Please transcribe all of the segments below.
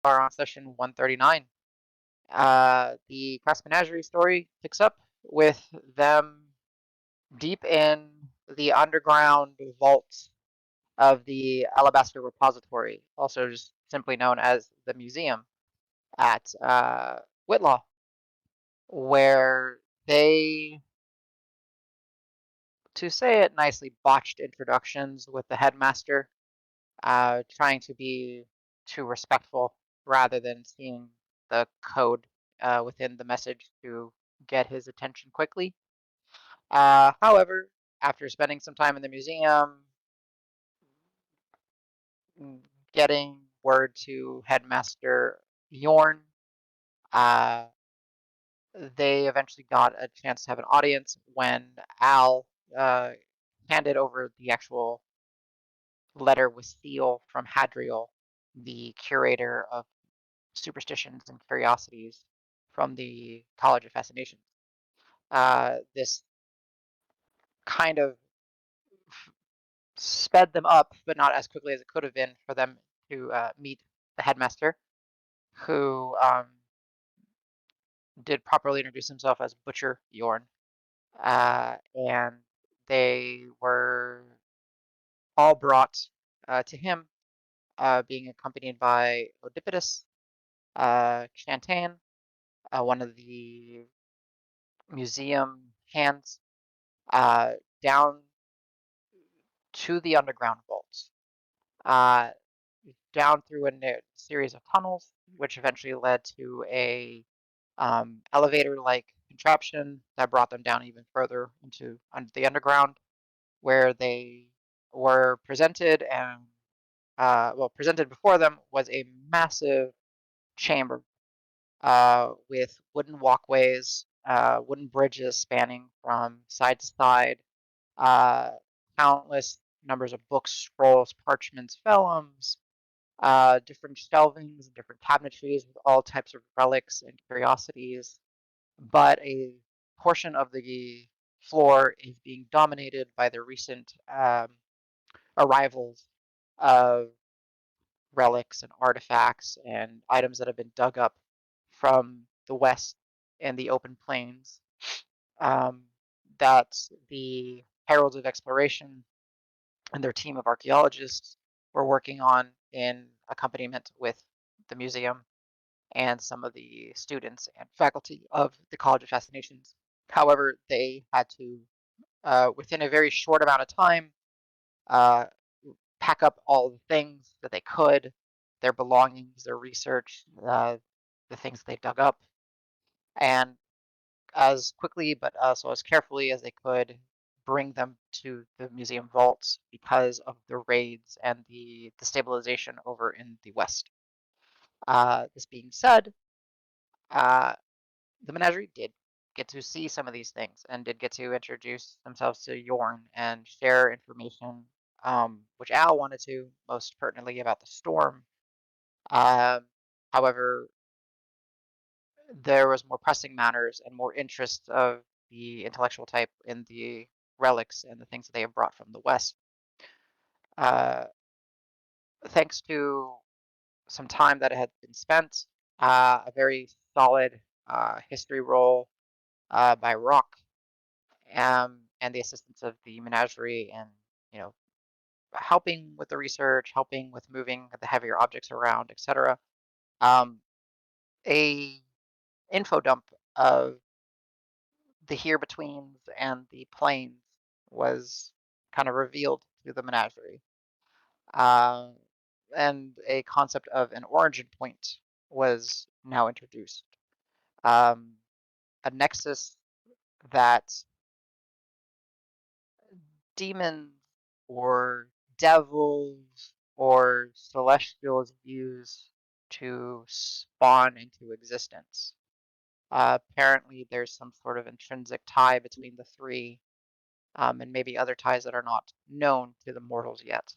are on session 139. The Crass Menagerie story picks up with them deep in the underground vaults of the Alabaster Repository, also just simply known as the museum at Whitlaw, where they, to say it nicely, botched introductions with the headmaster, trying to be too respectful rather than seeing the code within the message to get his attention quickly. However, after spending some time in the museum, getting word to Headmaster Yorn, uh, they eventually got a chance to have an audience when Al uh, handed over the actual letter with seal from Hadriel, the curator of superstitions and curiosities from the College of Fascinations. This kind of sped them up, but not as quickly as it could have been for them to meet the headmaster, who did properly introduce himself as Butcher Yorn. And they were all brought to him, being accompanied by Oedipus, Chantain, one of the museum hands, uh, down to the underground vaults, uh, down through a series of tunnels, which eventually led to a elevator-like contraption that brought them down even further into the underground, where they were presented and presented before them was a massive chamber with wooden walkways, wooden bridges spanning from side to side, uh, countless numbers of books, scrolls, parchments, vellums, different shelvings, different cabinetries with all types of relics and curiosities. But a portion of the floor is being dominated by the recent arrivals of relics and artifacts and items that have been dug up from the west and the open plains, um, that the Heralds of Exploration and their team of archaeologists were working on in accompaniment with the museum and some of the students and faculty of the College of Fascinations. However, they had to, within a very short amount of time, uh, pack up all the things that they could, their belongings, their research, the things they dug up, and as quickly but also as carefully as they could bring them to the museum vaults because of the raids and the destabilization over in the west. This being said, uh, the menagerie did get to see some of these things and did get to introduce themselves to Yorn and share information, which Al wanted to, most pertinently about the storm. Um, However, there was more pressing matters and more interest of the intellectual type in the relics and the things that they have brought from the West. Uh, Thanks to some time that had been spent, a very solid history roll by Rock, and the assistance of the menagerie and you know helping with the research, helping with moving the heavier objects around, etc. Um, a info dump of the here betweens and the planes was kind of revealed through the menagerie. Uh, and a concept of an origin point was now introduced. Um, a nexus that demons or devils or celestials use to spawn into existence. Apparently, there's some sort of intrinsic tie between the three, and maybe other ties that are not known to the mortals yet.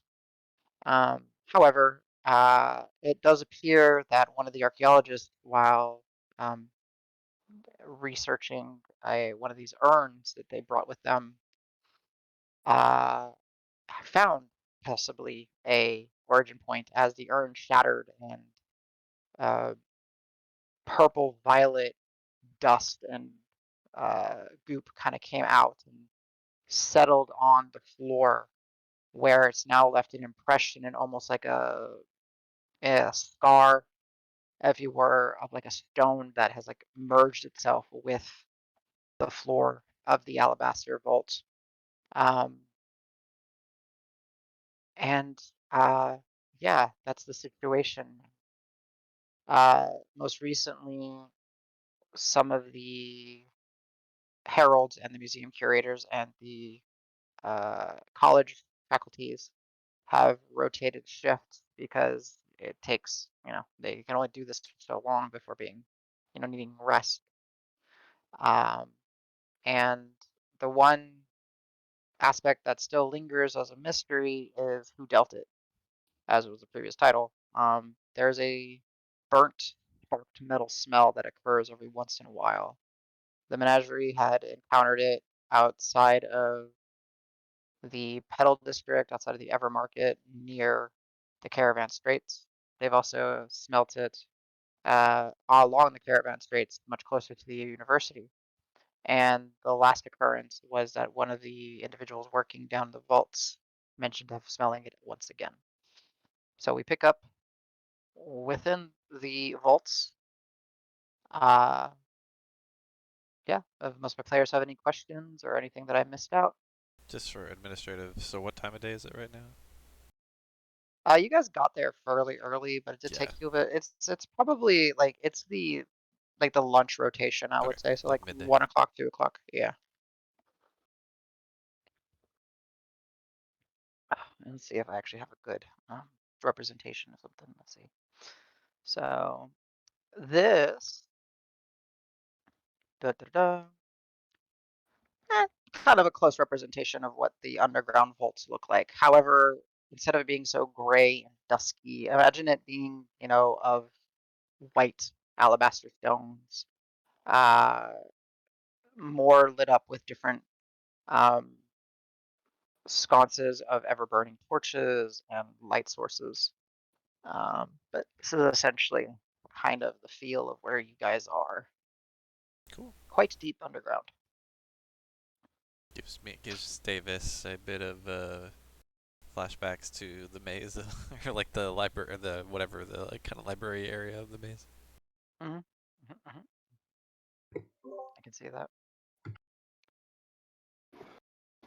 However, it does appear that one of the archaeologists, while um, researching one of these urns that they brought with them, uh, found possibly a origin point as the urn shattered and uh, purple violet dust and goop kind of came out and settled on the floor, where it's now left an impression and almost like a scar, if you were, of like a stone that has like merged itself with the floor of the alabaster vault. Um, and yeah, that's the situation. Most recently, some of the heralds and the museum curators and the college faculties have rotated shifts because it takes, they can only do this for so long before being, needing rest. Um, and the one aspect that still lingers as a mystery is who dealt it, as was the previous title. There's a burnt, sparked metal smell that occurs every once in a while. The menagerie had encountered it outside of the Petal District, outside of the Ever Market, near the Caravan Straits. They've also smelt it along the Caravan Straits, much closer to the university. And the last occurrence was that one of the individuals working down the vaults mentioned of smelling it once again. So we pick up within the vaults. Uh, yeah, if most of my players have any questions or anything that I missed out. Just for administrative. So what time of day is it right now? You guys got there fairly early, but it did Yeah. take you a bit. It's probably like it's the lunch rotation, I Okay. would say. So Like like midday. 1 o'clock, 2 o'clock. Yeah. Let's see if I actually have a good representation of something. Let's see. So this da, da, da, kind of a close representation of what the underground vaults look like. However, instead of it being so gray and dusky, imagine it being, of white alabaster stones, uh, more lit up with different um, sconces of ever burning torches and light sources. But this is essentially kind of the feel of where you guys are. Cool. Quite deep underground. Gives Davis a bit of flashbacks to the maze, or like the library, the whatever the like kind of library area of the maze. Hmm. Hmm. I can see that.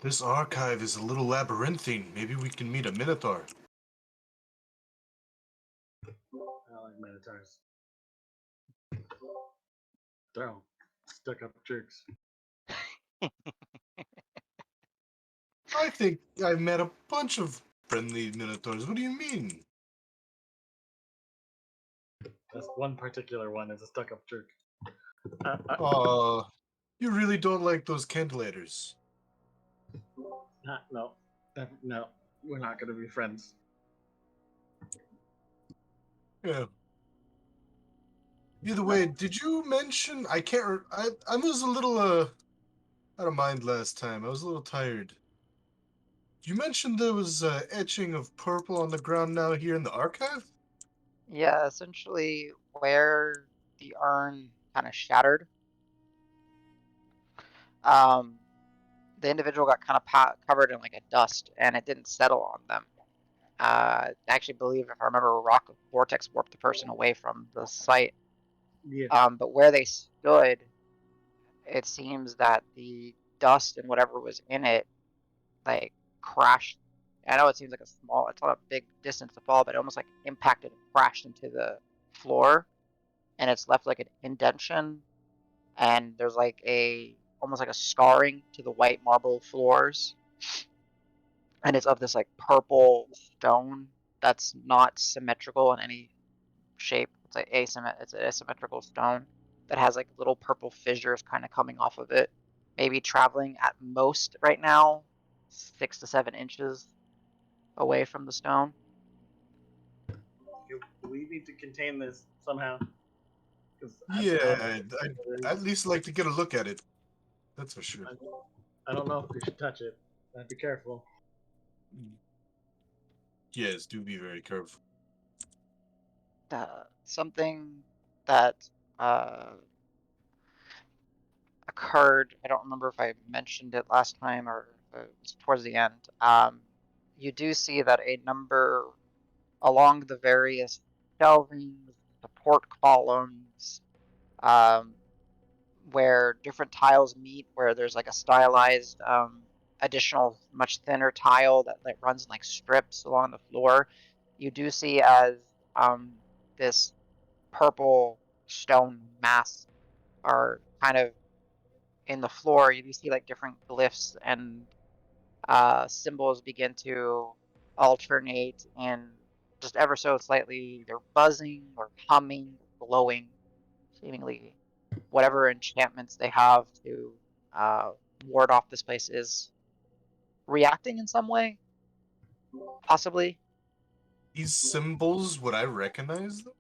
This archive is a little labyrinthine. Maybe we can meet a minotaur. I like minotaurs. They're all stuck up jerks. I think I met a bunch of friendly minotaurs. What do you mean? This one particular one is a stuck up jerk. Uh, uh, Uh, you really don't like those cantilators. no, no, we're not gonna be friends. Yeah. Either way, did you mention I can't I was a little out of mind last time. I was a little tired. You mentioned there was etching of purple on the ground now here in the archive? Yeah, essentially where the urn kind of shattered, um, the individual got kind of covered in like a dust and it didn't settle on them. I actually believe, if I remember, a rock vortex warped the person away from the site. Yeah, But where they stood, it seems that the dust and whatever was in it, like, crashed. I know it seems like it's not a big distance to fall, but it almost like impacted and crashed into the floor, and it's left like an indentation, and there's like almost like a scarring to the white marble floors, and it's of this like purple stone that's not symmetrical in any shape. It's like it's an asymmetrical stone that has like little purple fissures kind of coming off of it. Maybe traveling at most right now 6 to 7 inches away from the stone. we need to contain this somehow. Because Yeah, I'd at least like to get a look at it. That's for sure. I don't know if we should touch it. Be careful. Yes, do be very careful. something that uh, occurred. I don't remember if I mentioned it last time or it was towards the end. You do see that a number along the various shelvings, support columns, um, where different tiles meet, where there's like a stylized additional much thinner tile that like runs in like strips along the floor. You do see as this purple stone mass are kind of in the floor. You do see like different glyphs and symbols begin to alternate and just ever so slightly either buzzing or humming, glowing, seemingly whatever enchantments they have to uh, ward off this place is reacting in some way, possibly. These symbols, would I recognize them?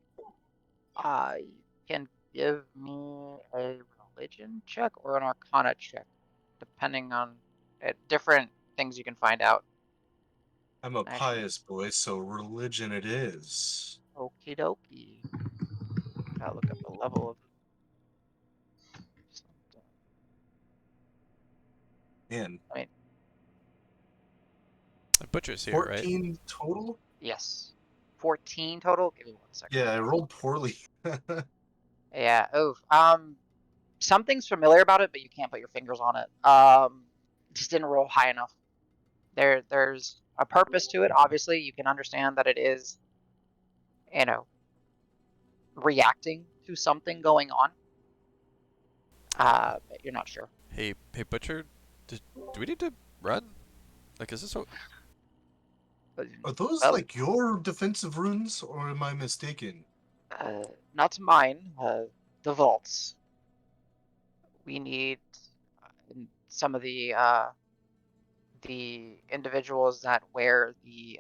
You can give me a religion check or an arcana check, depending on different things you can find out. I'm a Actually, pious boy, so religion it is. okie dokie. Gotta look up the level of something. Man, I mean, The butcher's here, right? 14 total? yes. 14 total? Give me 1 second. Yeah, I rolled poorly. Yeah, oh, something's familiar about it, but you can't put your fingers on it. Just didn't roll high enough. There's a purpose to it. Obviously, you can understand that it is, you know, reacting to something going on. But you're not sure. Hey, butcher, do we need to run? Like, is this what? Are those Well, like your defensive runes, or am I mistaken? not mine. The vaults. We need some of the individuals that wear the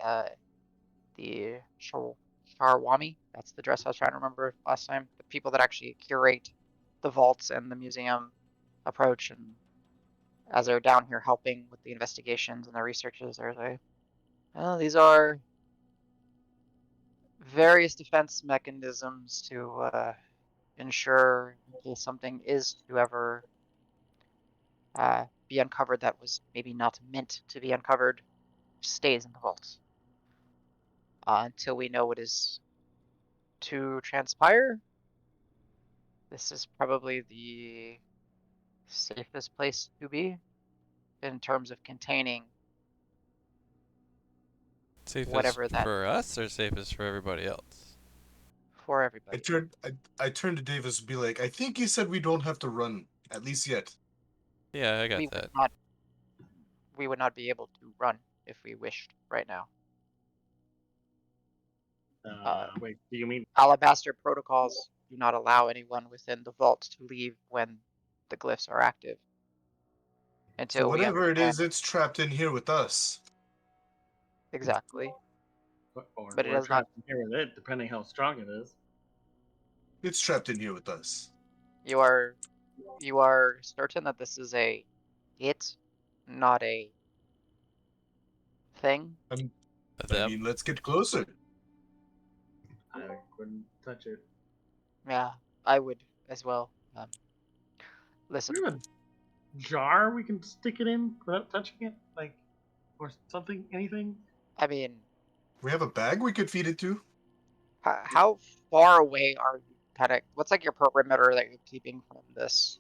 Sharwami. That's the dress I was trying to remember last time. The people that actually curate the vaults and the museum approach, and as they're down here helping with the investigations and the researches, they're like, well, these are various defense mechanisms to ensure in case something is to ever be uncovered that was maybe not meant to be uncovered, stays in the vaults until we know what is to transpire. This is probably the safest place to be in terms of containing Safest whatever that for us or safest for everybody else? for I everybody. turned I turned to Davis and be like, I think you said we don't have to run, at least yet. Yeah, I got We would that. not we would not be able to run if we wished right now. Wait, do you mean Alabaster protocols do not allow anyone within the vault to leave when the glyphs are active So until we whatever it understand is, it's trapped in here with us. exactly. or But it we're does not. trapped in here with it, depending how strong it is? It's trapped in here with us. You are certain that this is a it, not a thing. I Them. mean, let's get closer. I wouldn't touch it. Yeah, I would as well. Do Listen, we have a jar we can stick it in without touching it? Like, or something? Anything? I mean, We have a bag we could feed it to. how far away are you? Kind of, what's like your perimeter that you're keeping from this?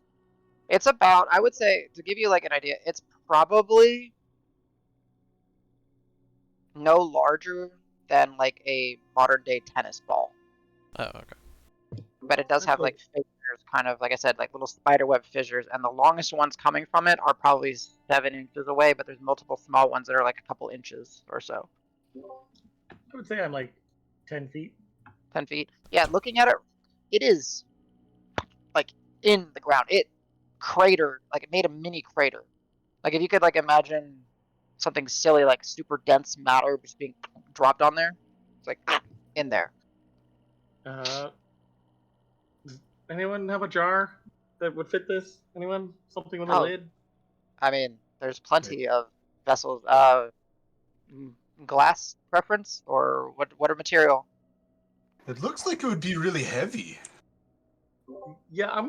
It's about, I would say, to give you like an idea, it's probably no larger than like a modern day tennis ball. Oh, okay. But it does That's have like like fissures, kind of like I said, like little spiderweb fissures, and the longest ones coming from it are probably 7 inches away. But there's multiple small ones that are like a couple inches or so, I would say I'm like 10 feet. 10 feet. Yeah, looking at it, it is like in the ground. It cratered, like it made a mini crater. Like if you could like imagine something silly like super dense matter just being dropped on there, it's like in there. Does anyone have a jar that would fit this? Anyone? Something with a Oh, lid? I mean, there's plenty of vessels. Glass preference or what? What are material? It looks like it would be really heavy. Yeah, I'll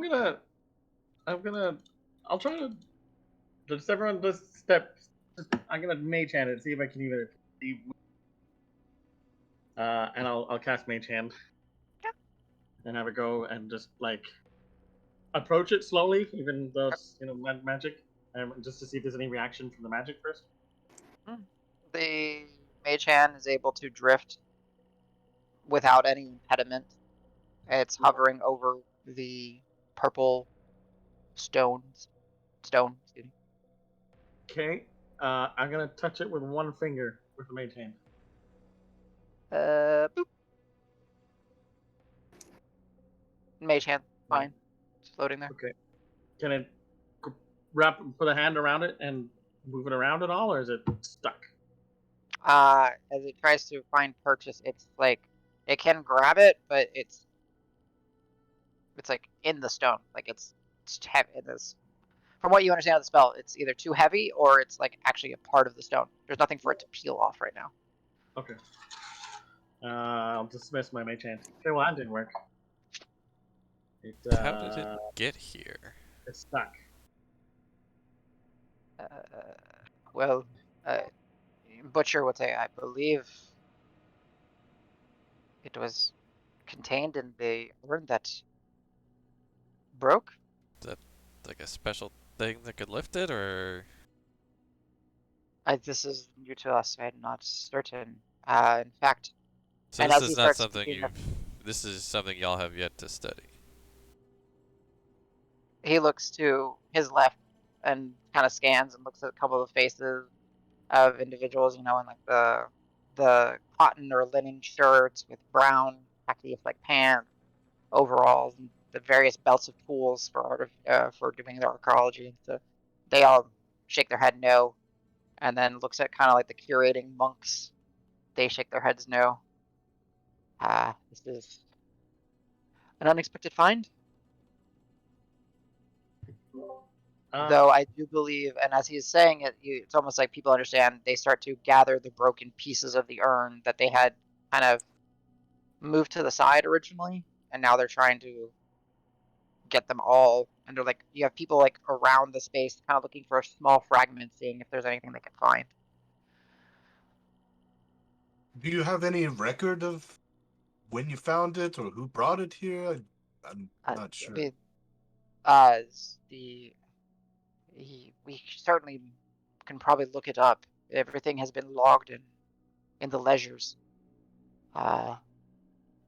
try to. Does everyone just step? I'm gonna mage hand it, see if I can even. And I'll cast mage hand. Yeah. And have it go and just like approach it slowly, even though Yep. it's magic, just to see if there's any reaction from the magic first. The mage hand is able to drift without any impediment. It's hovering over the purple stone. Excuse me. Okay. I'm gonna touch it with one finger with the mage hand. Boop. Mage hand, fine. It's floating there. Okay. Can it put a hand around it and move it around at all, or is it stuck? As it tries to find purchase, it's like it can grab it, but it's like in the stone. Like it's heavy. From what you understand of the spell, it's either too heavy or it's like actually a part of the stone. There's nothing for it to peel off right now. Okay. I'll dismiss my mage hand. Okay, well that didn't work. How did it get here? It's stuck. Uh, well, uh, Butcher would say, I believe it was contained in the urn that broke. Is that like a special thing that could lift it, or This is new to us. I'm not certain. In fact, so and this as he is not starts something speaking, you've. This is something y'all have yet to study. he looks to his left and kind of scans and looks at a couple of faces of individuals, in like the cotton or linen shirts with brown khaki like pants, overalls, and the various belts of tools for doing their archaeology. So they all shake their head no, and then looks at kind of like the curating monks. They shake their heads no. This is an unexpected find. Though I do believe, and as he's saying it, it's almost like people understand. They start to gather the broken pieces of the urn that they had kind of moved to the side originally, and now they're trying to get them all. And they're like, you have people like around the space, kind of looking for a small fragment, seeing if there's anything they can find. Do you have any record of when you found it or who brought it here? I'm not I sure. mean, the we certainly can probably look it up. Everything has been logged in the ledgers. Uh,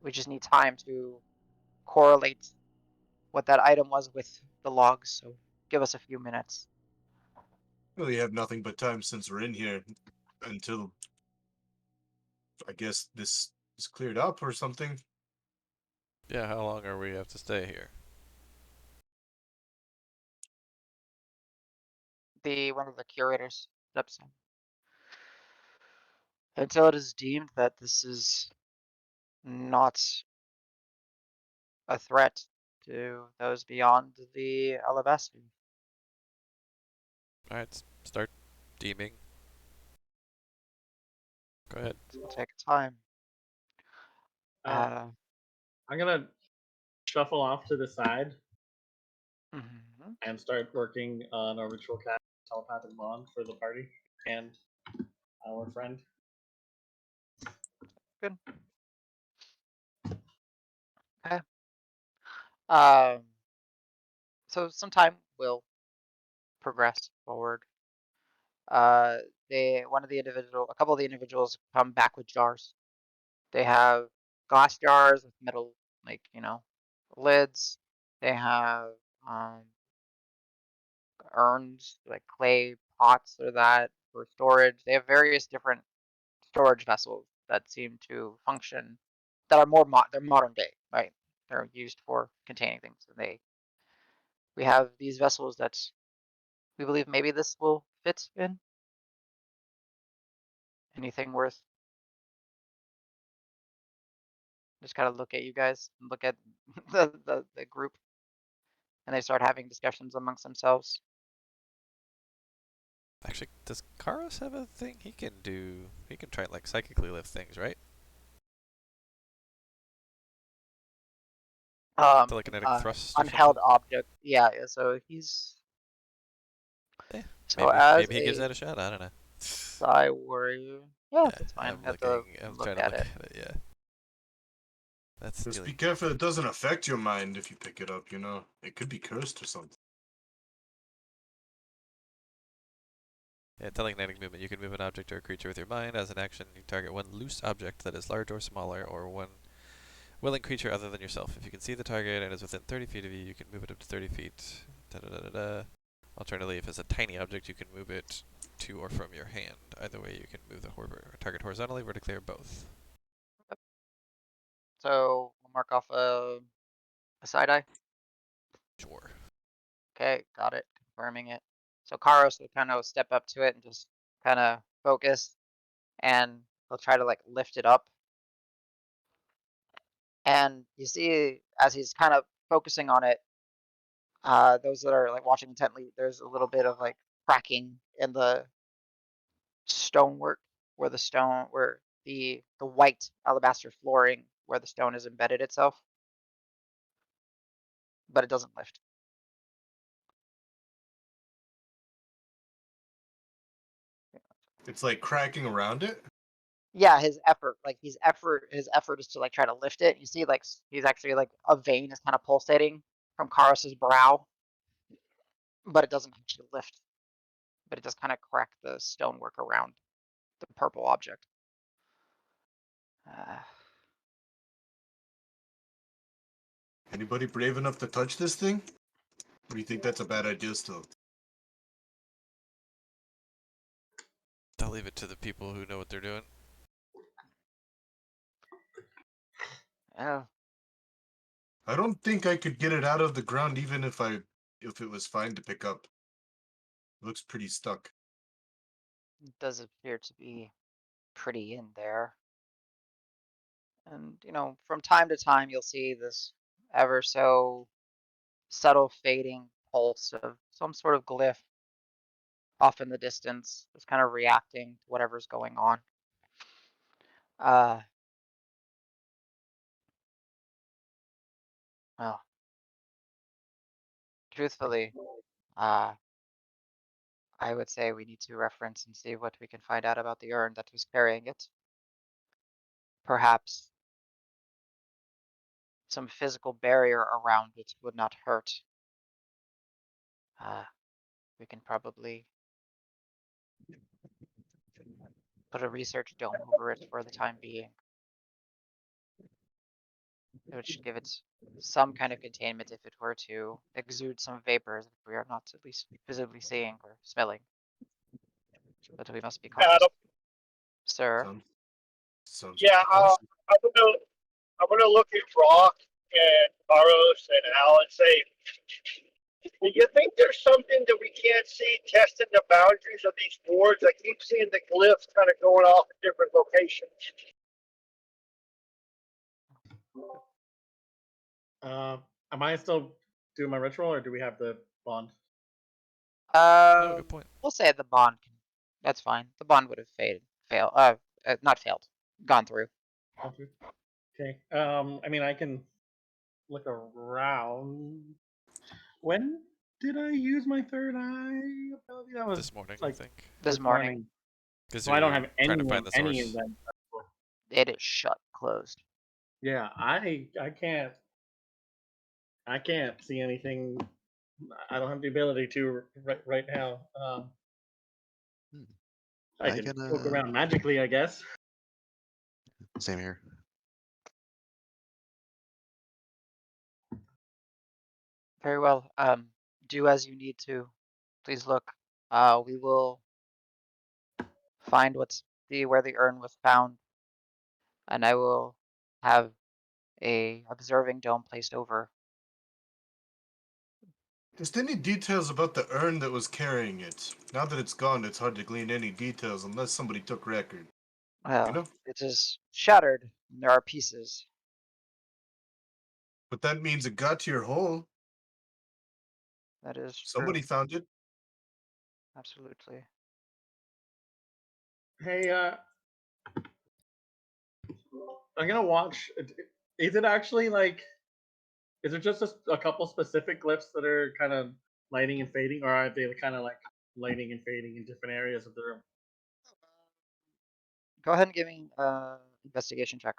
we just need time to correlate what that item was with the logs. So give us a few minutes. We have nothing but time since we're in here until I guess this is cleared up or something. Yeah, how long are we have to stay here? One of the curators steps in. Until it is deemed that this is not a threat to those beyond the alabaster. All right, start deeming. Go ahead. This will take time. I'm gonna shuffle off to the side Mhm. and start working on a ritual cast telepathic bond for the party and our friend. Good. Okay. Um, so some time will progress forward. Uh, a couple of the individuals come back with jars. They have glass jars with metal, like, lids. They have um, urns, like clay pots or that for storage. They have various different storage vessels that seem to function that are they're modern day, right? They're used for containing things. And we have these vessels that we believe maybe this will fit in. Anything worth just kind of look at you guys and look at the group, and they start having discussions amongst themselves. Actually, does Karos have a thing he can do? He can try like psychically lift things, right? Telekinetic thrust or unheld something? object. Yeah, so he's Eh, so maybe as maybe he gives a that a shot. I don't know. psi warrior. Yeah, Yeah, that's fine. I'm Have looking. to I'm look trying to at look it. at it. Yeah, that's Just be dealing. careful it doesn't affect your mind if you pick it up, you know. It could be cursed or something. Yeah, telekinetic movement. You can move an object or a creature with your mind. As an action, you target one loose object that is large or smaller, or one willing creature other than yourself. If you can see the target and is within 30 feet of you, you can move it up to 30 feet. Da da da da da. Alternatively, if it's a tiny object, you can move it to or from your hand. Either way, you can move the target horizontally, vertically, or both. So we'll mark off a side eye. Sure. Okay, got it. Confirming it. So Karos will kind of step up to it and just kind of focus, and he'll try to like lift it up. And you see, as he's kind of focusing on it, those that are like watching intently, there's a little bit of like cracking in the stonework where the white alabaster flooring where the stone is embedded itself, but it doesn't lift. It's like cracking around it. Yeah, his effort is to like try to lift it. You see, like he's actually like a vein is kind of pulsating from Karos's brow, but it doesn't actually lift. But it does kind of crack the stonework around the purple object. Anybody brave enough to touch this thing? Or do you think that's a bad idea still? I'll leave it to the people who know what they're doing. Yeah, I don't think I could get it out of the ground even if it was fine to pick up. It looks pretty stuck. it does appear to be pretty in there. And from time to time, you'll see this ever so subtle fading pulse of some sort of glyph off in the distance, just kind of reacting to whatever's going on. Uh, well, truthfully, uh, I would say we need to reference and see what we can find out about the urn that was carrying it. Perhaps some physical barrier around it would not hurt. We can probably put a research dome over it for the time being, which should give it some kind of containment if it were to exude some vapors that we are not at least visibly seeing or smelling. But we must be cautious. Adam, Sir, Sounds yeah, precaution. I'm gonna look at Rock and Carlos and Al and say, do you think there's something that we can't see testing the boundaries of these boards? I keep seeing the glyphs kind of going off in different locations. Am I still doing my ritual, or do we have the bond? Oh, um, good point. we'll say the bond. That's fine. The bond would have failed. Not failed. Gone through. Okay. I mean, I can look around. When did I use my third eye ability? That was This morning, I like think. This morning, Because so I don't you're have trying to find the any source. of them. it is shut, closed. Yeah, I can't see anything. I don't have the ability to right now. I I can can look around magically, I guess. same here. Very well. Do as you need to. Please look. We will find where the urn was found, and I will have a observing dome placed over. Just any details about the urn that was carrying it. Now that it's gone, it's hard to glean any details unless somebody took record. You Well, know? it is shattered. And there are pieces. But that means it got to your hole. That is true. Somebody found it. Absolutely. Hey, I'm gonna watch. Is it actually like Is it just a couple specific glyphs that are kind of lighting and fading, or are they kind of like lighting and fading in different areas of the room? Go ahead and give me investigation check.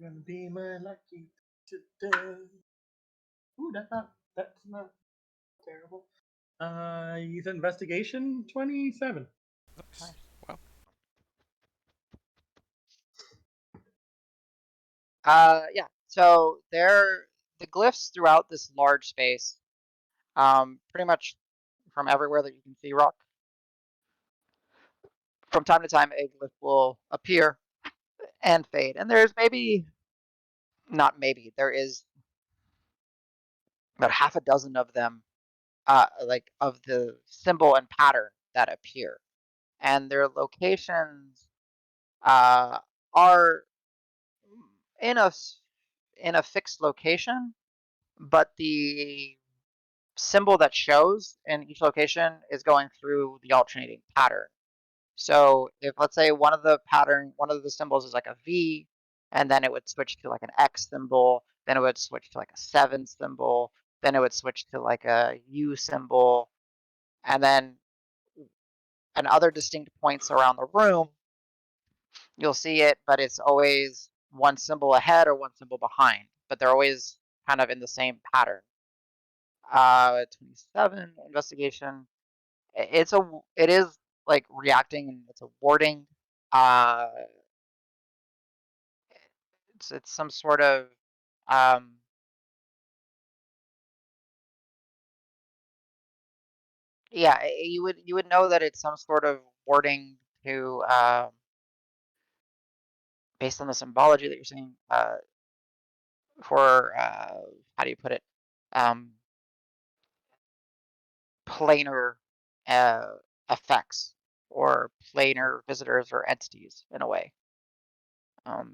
Gonna be my lucky today. Ooh, that's not terrible. Use investigation 27. Nice. Wow. Yeah. So the glyphs throughout this large space, pretty much from everywhere that you can see rock. From time to time, a glyph will appear and fade, and there's there is about half a dozen of them, like of the symbol and pattern that appear, and their locations are in a fixed location, but the symbol that shows in each location is going through the alternating pattern. So if let's say one of the symbols is like a V, and then it would switch to like an X symbol, then it would switch to like a 7 symbol, then it would switch to like a U symbol, and then at other distinct points around the room, you'll see it, but it's always one symbol ahead or one symbol behind, but they're always kind of in the same pattern. 27 investigation. It is like reacting, and it's a warding. Uh, it's some sort of um, yeah. You would know that it's some sort of warding to based on the symbology that you're seeing for how do you put it, um, planar uh, effects or planar visitors or entities in a way.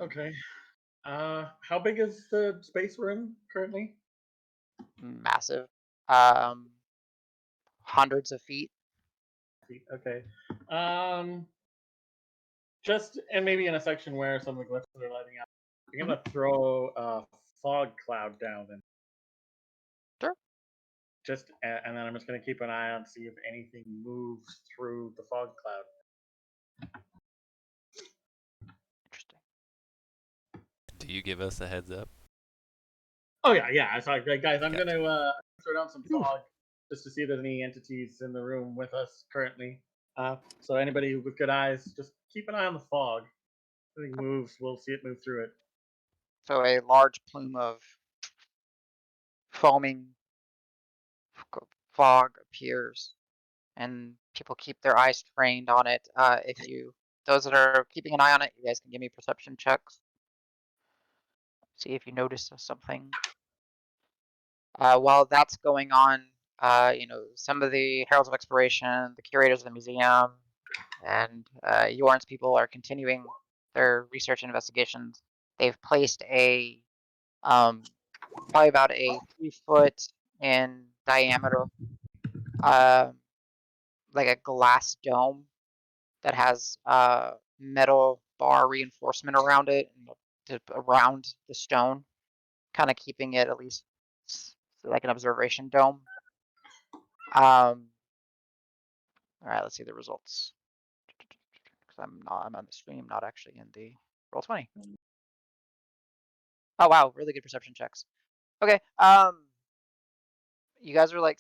Okay. How big is the space we're in currently? Massive, um, hundreds of feet. Okay. Just and maybe in a section where some of the glyphs are lighting up, I'm gonna throw a fog cloud down and Sure. and then I'm just gonna keep an eye on see if anything moves through the fog cloud. Interesting. Do you give us a heads up? Oh yeah. So guys, I'm Gotcha. gonna throw down some fog just to see if there's any entities in the room with us currently. So anybody with good eyes, just keep an eye on the fog. If anything moves, we'll see it move through it. So a large plume of foaming fog appears, and people keep their eyes trained on it. Those that are keeping an eye on it, you guys can give me perception checks. See if you notice something. While that's going on, some of the Heralds of Exploration, the curators of the museum, and Yorn's people are continuing their research and investigations. They've placed probably about a 3 foot in diameter, like a glass dome that has metal bar reinforcement around it and around the stone, kind of keeping it at least like an observation dome. All right, let's see the results. Because I'm on the stream, not actually in the Roll20. Oh wow, really good perception checks. Okay, you guys are like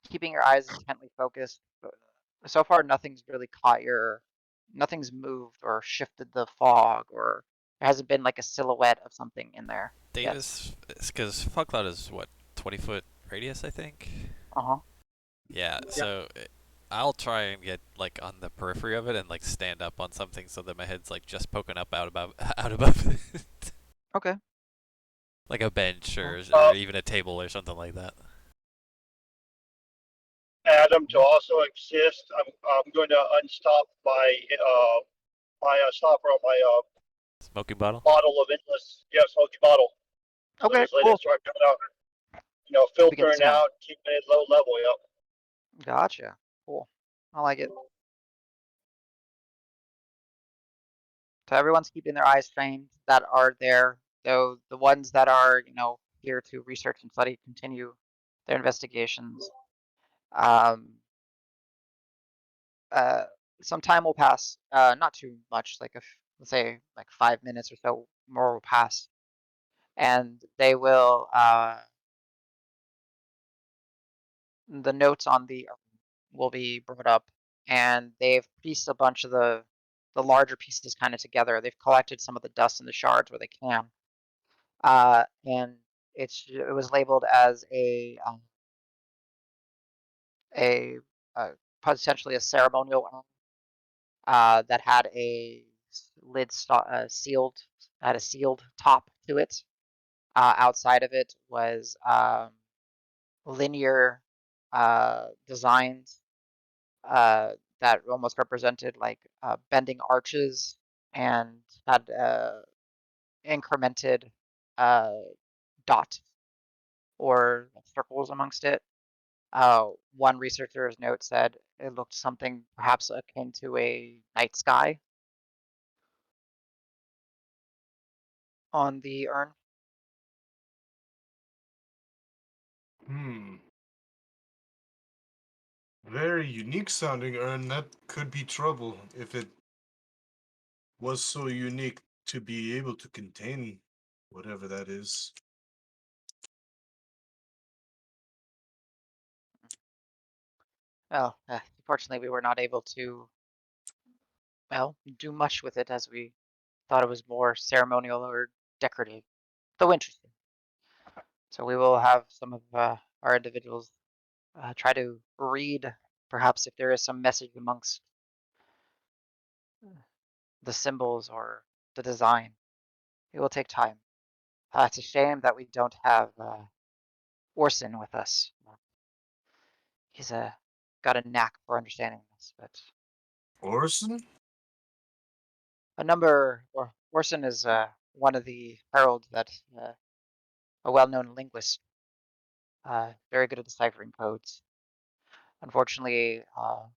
keeping your eyes intently focused. But so far, nothing's moved or shifted the fog, or there hasn't been like a silhouette of something in there yet. Davis, because fog cloud is what, 20-foot radius, I think. Uh-huh. Yeah. Yep. So I'll try and get like on the periphery of it and like stand up on something so that my head's like just poking up out above it. Okay. Like a bench or even a table or something like that. Adam, to also exist, I'm going to unstop my stopper on my Smoking bottle. bottle of endless, smoky bottle. Okay, So just let cool. it start coming out, Begin to filtering scan. out, keeping it low level. Yep. Gotcha. Cool. I like it. So everyone's keeping their eyes trained that are there. though the ones that are, here to research and study continue their investigations. Um, uh, some time will pass, not too much, like if, let's say like 5 minutes or so more will pass, and they will, the notes on the will be brought up, and they've pieced a bunch of the larger pieces kind of together. They've collected some of the dust and the shards where they can, and it was labeled as a potentially a ceremonial urn, that had a sealed, had a sealed top to it. Outside of it was linear designs that almost represented like bending arches, and had incremented uh, dot or circles amongst it. One researcher's note said it looked something perhaps akin to a night sky on the urn. Hmm. Very unique sounding urn. That could be trouble if it was so unique to be able to contain whatever that is. Well, unfortunately, we were not able to, well, do much with it, as we thought it was more ceremonial or decorative, though interesting. So we will have some of our individuals try to read, perhaps if there is some message amongst the symbols or the design. It will take time. It's a shame that we don't have Orson with us. He's got a knack for understanding this, but Orson? Orson is one of the heralds that a well-known linguist, very good at deciphering codes. Unfortunately,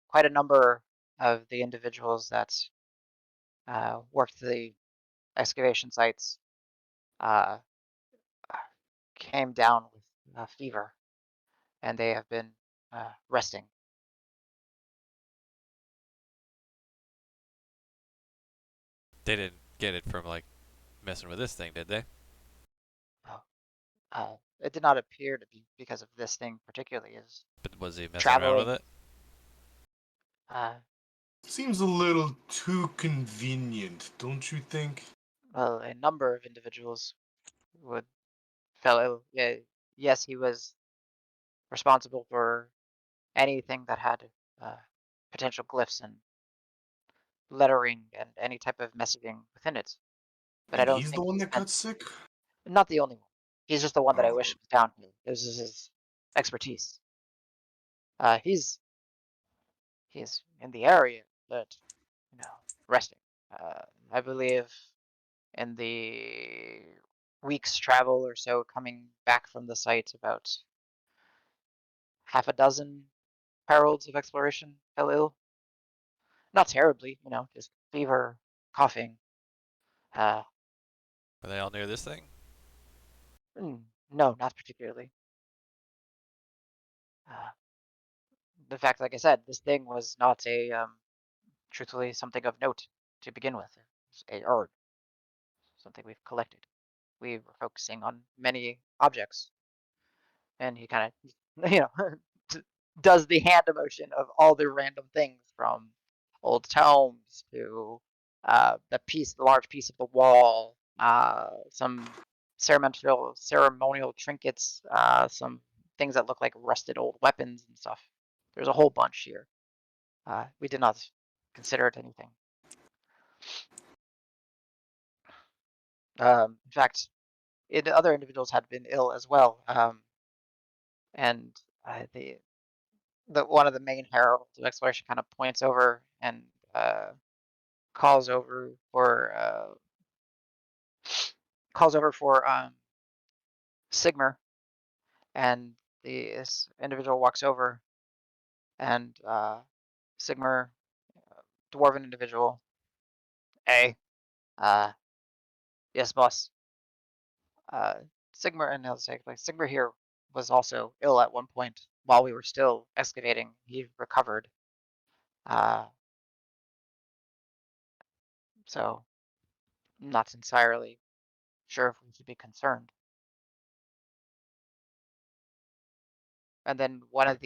quite a number of the individuals that worked the excavation sites uh, came down with fever, and they have been resting. They didn't get it from like messing with this thing, did they? It did not appear to be because of this thing particularly. Is But was he messing around with traveling. it? Uh, Seems a little too convenient, don't you think? well, a number of individuals would fell ill. Yeah, yes, he was responsible for anything that had uh, potential glyphs and lettering and any type of messaging within it. But I And don't he's the think one he that spent. got sick? Not the only one. He's just the one that I Oh, wish was down here. This is his expertise. Uh, he's he's in the area, but you know, resting. Uh, I believe in the week's travel or so coming back from the site, about half a dozen heralds of exploration fell ill. Not terribly, just fever, coughing. Uh, Are they all near this thing? no, not particularly. Uh, the fact, like I said, this thing was not truthfully, something of note to begin with. It's a herb, something we've collected. We were focusing on many objects, and he kind of, does the hand emotion of all the random things, from old tomes to the large piece of the wall, some ceremonial trinkets, some things that look like rusted old weapons and stuff. There's a whole bunch here. We did not consider it anything. In fact, other individuals had been ill as well, and the one of the main heralds of exploration kind of points over and calls over for Sigmar, and this individual walks over, and Sigmar, dwarven individual, hey, uh, yes, boss. Sigmar, and I'll say, like, Sigmar here was also ill at one point while we were still excavating. He recovered. So I'm not entirely sure if we should be concerned. And then one of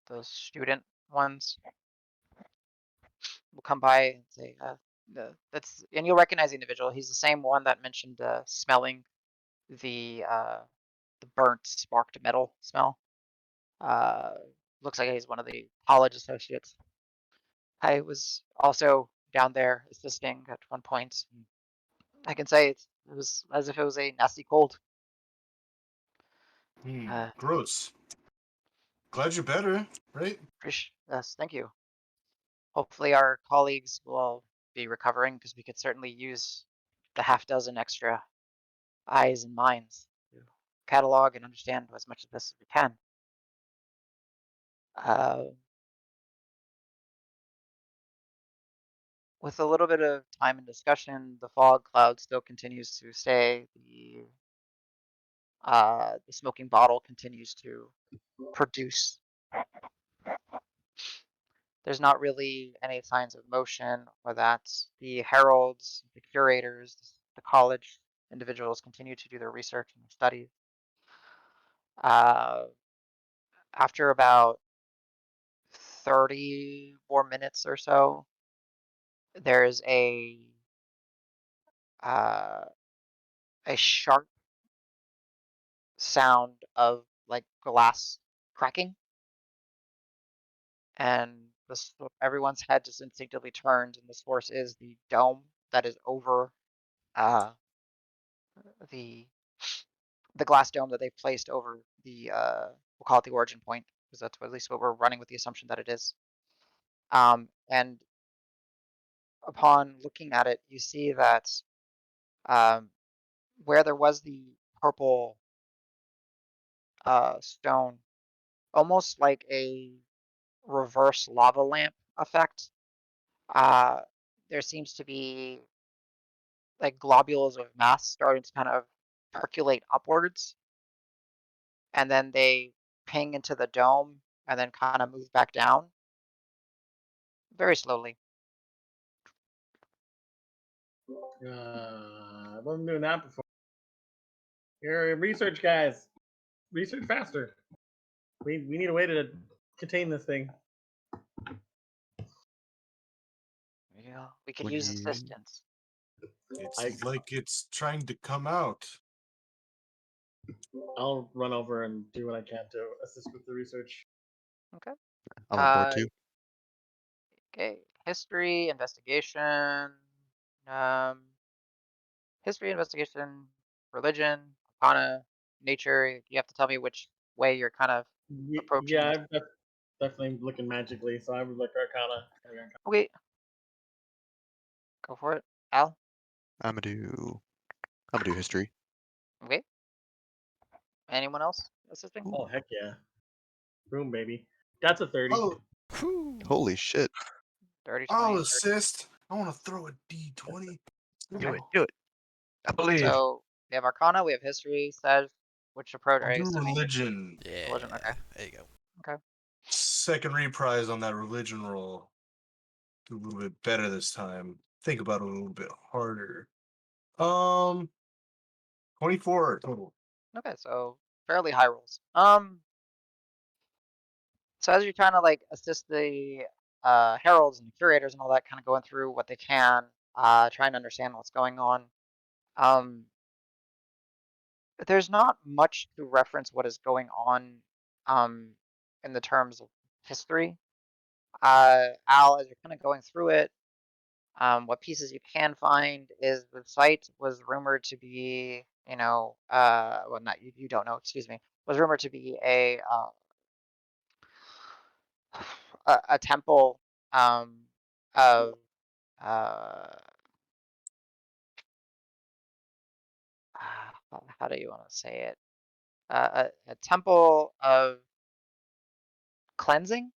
those student ones will come by and say, and you'll recognize the individual. He's the same one that mentioned smelling the burnt sparked metal smell. Looks like he's one of the college associates. I was also down there assisting at one point. I can say it was as if it was a nasty cold. Gross. Glad you're better, right? Yes, thank you. Hopefully our colleagues will be recovering because we could certainly use the half dozen extra eyes and minds to catalog and understand as much of this as we can. With a little bit of time and discussion, the fog cloud still continues to stay. The smoking bottle continues to produce. There's not really any signs of motion or that. The heralds, the curators, the college individuals continue to do their research and their studies. After about 30 more minutes or so, there's a sharp sound of like glass cracking, and everyone's head just instinctively turns, and the source is the dome that is over the glass dome that they've placed over the we'll call it the origin point, because that's at least what we're running with the assumption that it is. And upon looking at it, you see that where there was the purple stone, almost like a reverse lava lamp effect, there seems to be like globules of mass starting to kind of percolate upwards, and then they ping into the dome and then kind of move back down very slowly. I wasn't doing that before. You're research guys. Research faster. We need a way to contain this thing. Yeah, we could Would use you- assistance. It's like it's trying to come out. I'll run over and do what I can to assist with the research. Okay. I'm on board Uh, too. Okay. History, investigation, um, history, investigation, religion, arcana, nature. You have to tell me which way you're kind of approaching Yeah, this. I'm definitely looking magically, so I would look Arcana. Okay. Go for it. Al? I'm gonna do history. Okay. Anyone else assisting? Ooh, Oh heck yeah, room baby. That's a 30. Oh, holy shit! 30, 20, I'll 30. assist. I want to throw a D20. Do it, do it. I believe. So we have arcana, we have history, says which approach I'll are you do assuming? religion. Yeah. Religion, okay. There you go. Okay. Second reprise on that religion roll. Do a little bit better this time. Think about it a little bit harder. 24 total. Okay, so fairly high rolls. So as you're trying to like assist the heralds and the curators and all that, kind of going through what they can, trying to understand what's going on. There's not much to reference what is going on in the terms of history. Al, as you're kind of going through it, what pieces you can find is the site was rumored to be, well, not you, you don't know, excuse me, was rumored to be a temple of how do you want to say it? A temple of cleansing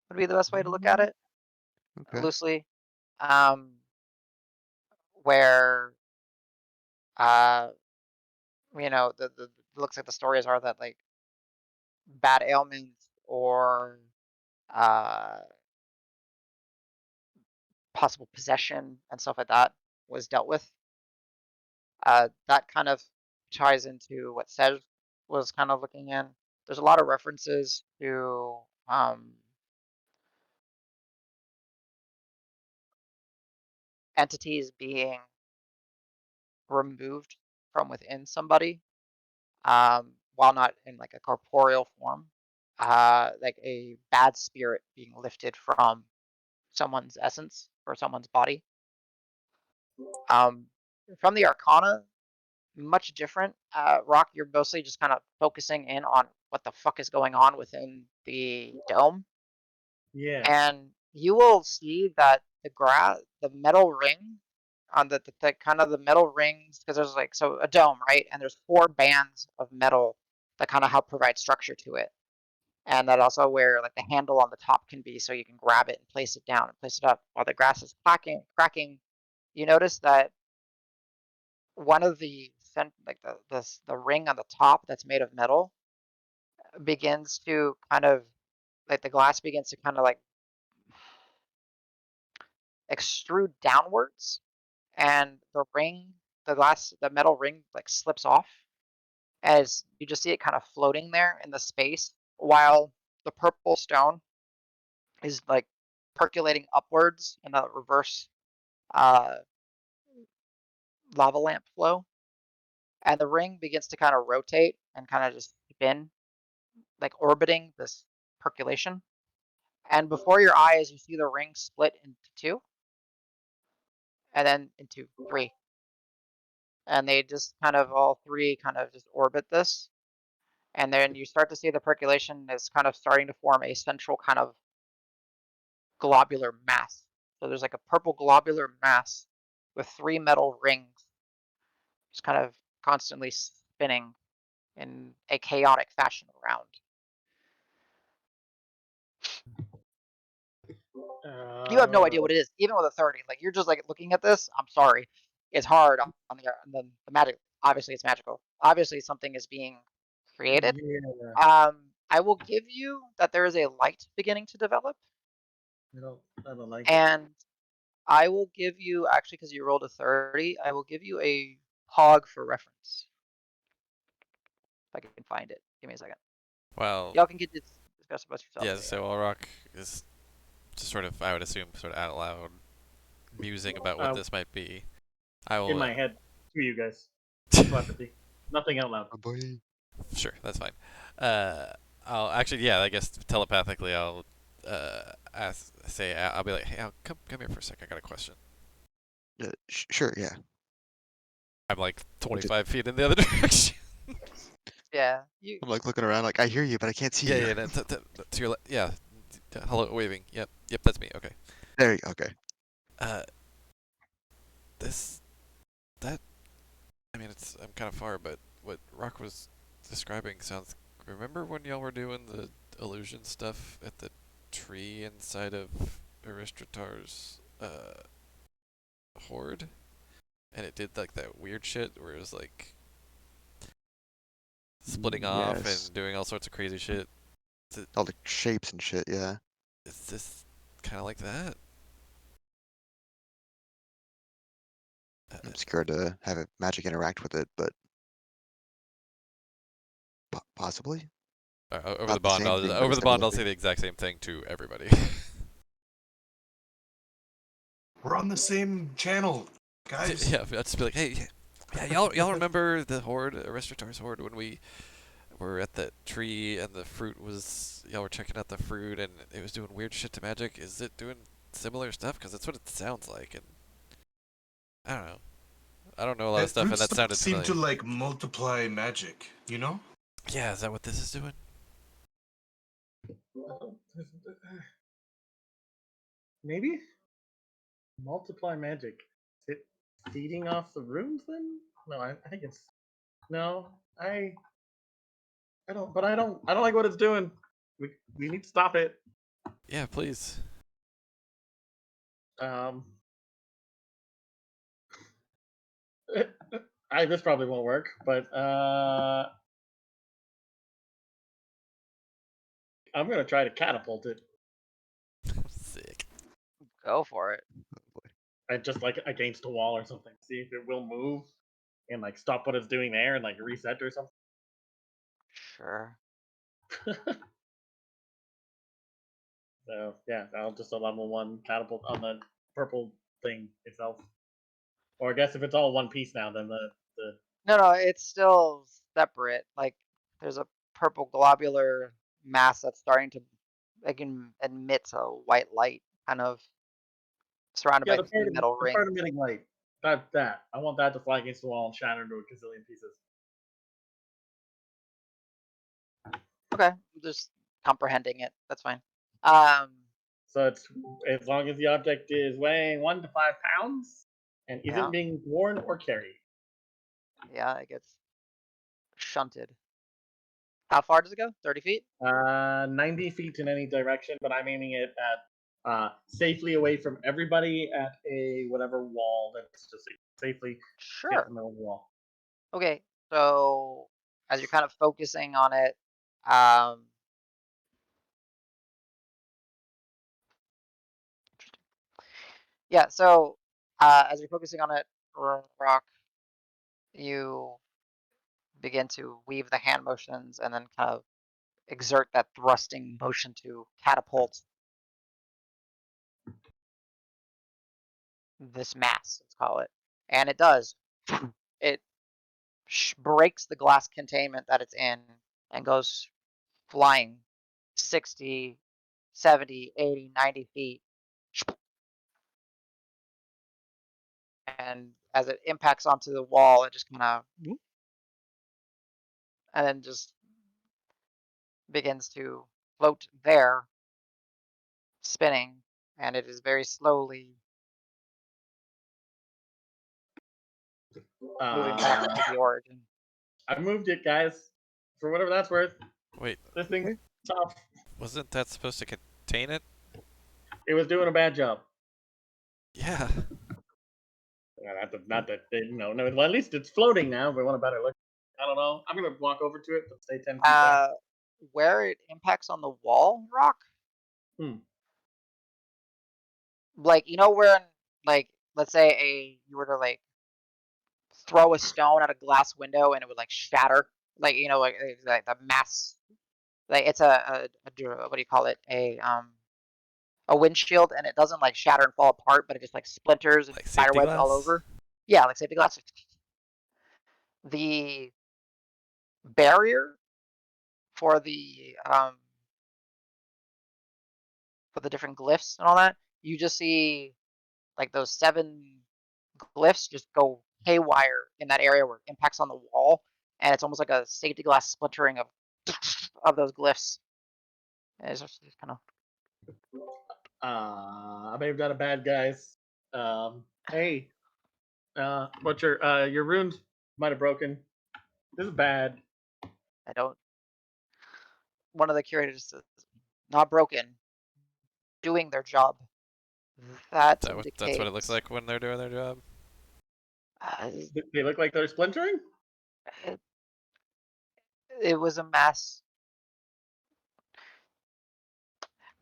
would be the best way to look at it, Okay. loosely. Where you know, the looks like the stories are that like bad ailments or uh, possible possession and stuff like that was dealt with. That kind of ties into what Sej was kind of looking in. There's a lot of references to entities being removed from within somebody, while not in like a corporeal form, like a bad spirit being lifted from someone's essence or someone's body. From the Arcana, much different. Rock, you're mostly just kind of focusing in on what the fuck is going on within the dome, Yeah. and you will see that the metal ring on the kind of the metal rings, because there's like so a dome, right? And there's 4 bands of metal that kind of help provide structure to it, and that also where like the handle on the top can be, so you can grab it and place it down and place it up while the grass is cracking. You notice that one of the like the ring on the top that's made of metal begins to kind of like the glass begins to kind of like extrude downwards, and the metal ring like slips off as you just see it kind of floating there in the space, while the purple stone is like percolating upwards in a reverse uh, lava lamp flow, and the ring begins to kind of rotate and kind of just spin, like orbiting this percolation. And before your eyes, you see the ring split into 2, and then into 3, and they just kind of all 3 kind of just orbit this, and then you start to see the percolation is kind of starting to form a central kind of globular mass. So there's like a purple globular mass with 3 metal rings just kind of constantly spinning in a chaotic fashion around. You have no idea what it is, even with a 30. Like you're just like looking at this. I'm sorry, it's hard on the magic. Obviously, it's magical. Obviously, something is being created. Yeah. I will give you that there is a light beginning to develop, I don't like it. and I will give you actually because you rolled a 30. I will give you a pog for reference if I can find it. Give me a second. Well, Y'all can get to discuss about yourself. yeah, so while Rock is just sort of, I would assume, sort of out loud musing about what this might be, I will. In my head, to you guys. Telepathy. Nothing out loud. Oh boy. Sure, that's fine. I'll actually, yeah, I guess telepathically, I'll I'll be like, hey, come here for a sec. I got a question. Sure, yeah. I'm like 25 feet in the other direction. Yeah, you. I'm like looking around, like I hear you, but I can't see you. Yeah, to your yeah. Hello, waving. Yep, that's me. Okay. There you go. Okay. This, that, I mean, I'm kind of far, but what Rock was describing sounds. Remember when y'all were doing the illusion stuff at the tree inside of Aristratar's horde, and it did like that weird shit where it was like splitting off Yes. and doing all sorts of crazy shit. All the shapes and shit. Yeah. Is this kind of like that? I'm scared to have magic interact with it, but possibly. Over Not the the bond, same thing, but over it's the bond, I'll say developing. the exact same thing to everybody. We're on the same channel, guys. Yeah, I'll just be like, hey, yeah, y'all remember the horde, Aristratar's horde, when we were at that tree and the fruit was, y'all were checking out the fruit and it was doing weird shit to magic? Is it doing similar stuff? Because that's what it sounds like, and I don't know. I don't know a lot of That stuff, fruit and that stuff sounded seemed familiar. to like multiply magic, you know? Yeah, is that what this is doing? Maybe? Multiply magic. Is it feeding off the runes then? No, I think it's. No, I don't. But I don't like what it's doing. We need to stop it. Yeah, please. Um. This probably won't work, but I'm gonna try to catapult it. Sick. Go for it. And just like against a wall or something. See if it will move and like stop what it's doing there and like reset or something. Sure. So yeah, I'll just a level 1 catapult on the purple thing itself. Or I guess if it's all one piece now, then the No, it's still separate. Like there's a purple globular mass that's starting to emit a white light, kind of surrounded yeah by three metal the part rings. emitting light. That I want that to fly against the wall and shatter into a gazillion pieces. Okay, just comprehending it. That's fine. Um, So it's as long as the object is weighing 1 to 5 pounds and Yeah. isn't being worn or carried. yeah, it gets shunted. How far does it go? 30 feet? 90 feet in any direction, but I'm aiming it at safely away from everybody at a whatever wall that's just safely hit Sure. the middle of the wall. Okay, so as you're kind of focusing on it, um, yeah, so as you're focusing on it, Rock, you begin to weave the hand motions and then kind of exert that thrusting motion to catapult this mass, let's call it. And it does. It breaks the glass containment that it's in and goes flying 60, 70, 80, 90 feet. And as it impacts onto the wall, it just kind of, and then just begins to float there, spinning, and it is very slowly moving back Uh, to the origin. I moved it, guys, for whatever that's worth. Wait, This thing's tough. wasn't that supposed to contain it? It was doing a bad job. Yeah. Not that no. Well, at least it's floating now. If we want a better look, I don't know. I'm gonna walk over to it, but stay 10 feet back. Where it impacts on the wall, Rock, Hmm. like where, like, let's say you were to like throw a stone at a glass window and it would like shatter, like like the mass, like it's what do you call it, a windshield, and it doesn't like shatter and fall apart, but it just like splinters and Like spider safety webs all glass? over. Yeah, like safety glass. The barrier for the different glyphs and all that, you just see like those 7 glyphs just go haywire in that area where it impacts on the wall, and it's almost like a safety glass splintering of those glyphs. And it's just kind of I may have done a bad, guys. Hey, but your runes might have broken. This is bad. I don't. One of the curators says, "Not broken, doing their job." That That's what it looks indicates like when they're doing their job? They look like they're splintering. it, it was a mess.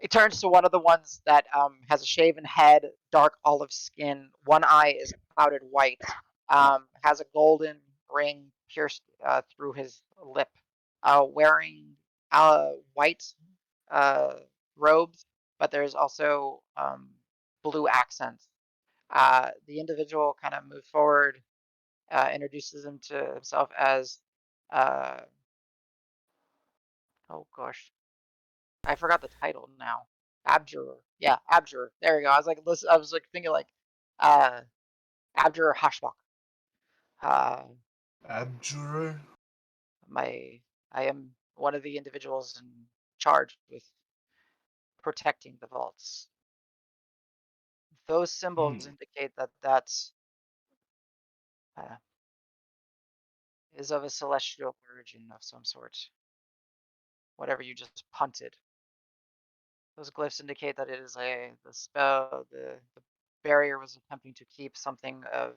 It turns to one of the ones that has a shaven head, dark olive skin. One eye is clouded white. Has a golden ring pierced through his lip. Wearing white robes, but there's also blue accents. The individual kind of moves forward, introduces him to himself as, oh gosh, I forgot the title now. Abjurer. Yeah, Abjurer. There you go. I was like, listen, I was like thinking like, uh, Abjurer Hashbach. Uh, Abjurer? I am one of the individuals in charge with protecting the vaults. Those symbols indicate that uh, is of a celestial origin of some sort. Whatever you just punted. Those glyphs indicate that it is the spell, the barrier was attempting to keep something of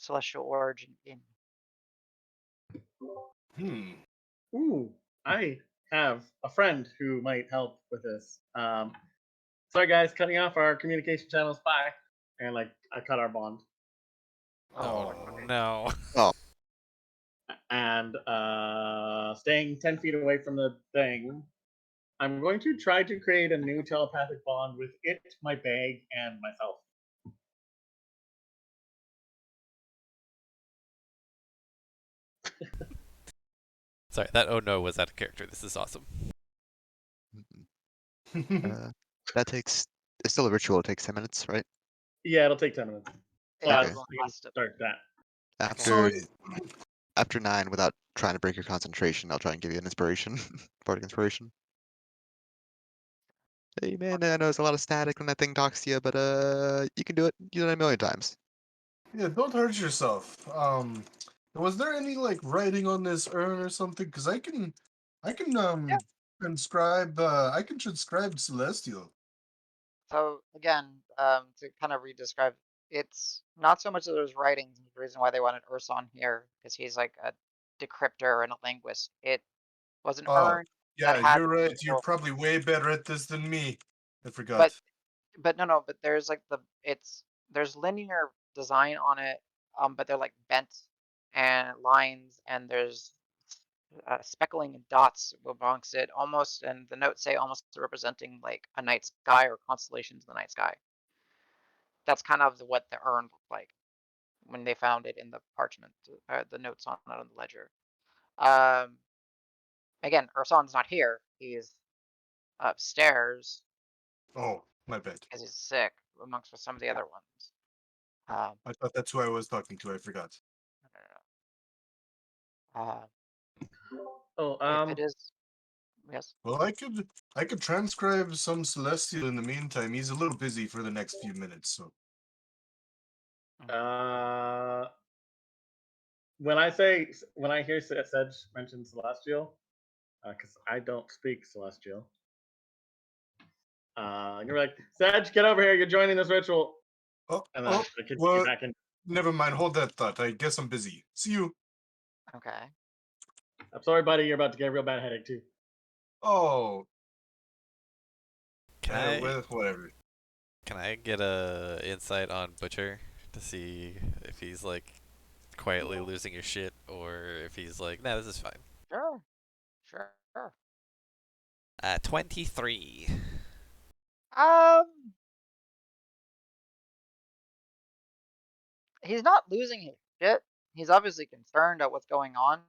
celestial origin in. Ooh, I have a friend who might help with this. Sorry guys, cutting off our communication channels. Bye. And like I cut our bond. Oh Okay. no. Oh, And staying 10 feet away from the thing, I'm going to try to create a new telepathic bond with it, my bag, and myself. Sorry, that oh no was out of character. This is awesome. that takes. It's still a ritual. It takes 10 minutes, right? Yeah, it'll take 10 minutes. So Yeah, Okay. it won't we can last it. start that. After Okay. after 9, without trying to break your concentration, I'll try and give you an inspiration, bardic inspiration. Hey man, I know it's a lot of static when that thing talks to you, but you can do it. You done it a million times. Yeah, don't hurt yourself. Was there any like writing on this urn or something? Because I can Yeah. transcribe. I can transcribe celestial. So again, to kind of re-describe, it's not so much that there's writings. The reason why they wanted Urson here, because he's like a decryptor and a linguist. It was an Oh, urn that yeah, had you're right. You're little, probably way better at this than me. I but forgot. no, but there's like there's linear design on it, but they're like bent and lines, and there's speckling and dots amongst it, almost, and the notes say almost representing like a night sky or constellations in the night sky. That's kind of what the urn looked like when they found it in the parchment, the notes on it on the ledger. Um, Again, Urson's not here. He's upstairs Oh, my bad. because he's sick, amongst with some of the other ones. I thought that's who I was talking to. I forgot. No, no, no. Oh, If it is, yes. Well, I could transcribe some celestial in the meantime. He's a little busy for the next few minutes, so. when I hear Sedge mention celestial, because I don't speak celestial. You're like, Sedge, get over here. You're joining this ritual. Oh, And then oh, I can well, get back in. never mind. Hold that thought. I guess I'm busy. See you. Okay. I'm sorry, buddy. You're about to get a real bad headache too. Oh, Can well, whatever. I get a insight on Butcher to see if he's like quietly losing your shit or if he's like, nah, this is fine. Sure. Sure. Sure. 23. Um, he's not losing his shit. He's obviously concerned at what's going on.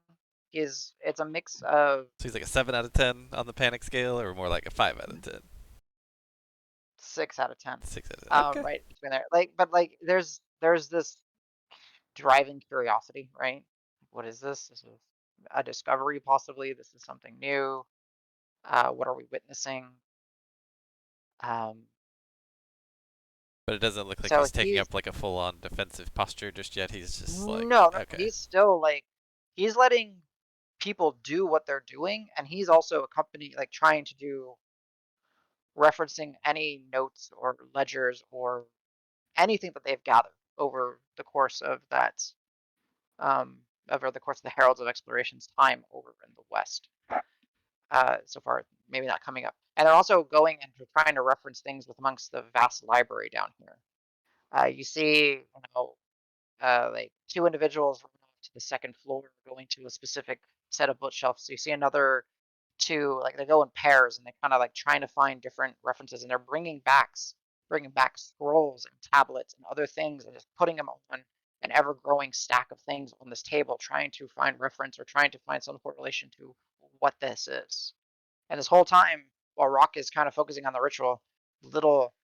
It's a mix of So he's like a 7 out of 10 on the panic scale, or more like a 5 out of 10? 6 out of 10. 6 out of 10. Okay. Right between there. But there's this driving curiosity, right? What is this? This is a discovery, possibly. This is something new. What are we witnessing? Um, But it doesn't look like so he's taking he's up like a full on defensive posture just yet. He's just like, no, okay. he's still like he's letting people do what they're doing, and he's also accompanying, like trying to do referencing any notes or ledgers or anything that they've gathered over the course of that over the course of the Heralds of Exploration's time over in the West. So far, maybe not coming up. And they're also going and trying to reference things with amongst the vast library down here. You see, like two individuals run off to the second floor, going to a specific set of bookshelves. So you see another two, like they go in pairs and they kind of like trying to find different references, and they're bringing back scrolls and tablets and other things, and just putting them on an ever-growing stack of things on this table, trying to find reference or trying to find some correlation to what this is. And this whole time, while Rock is kind of focusing on the ritual, little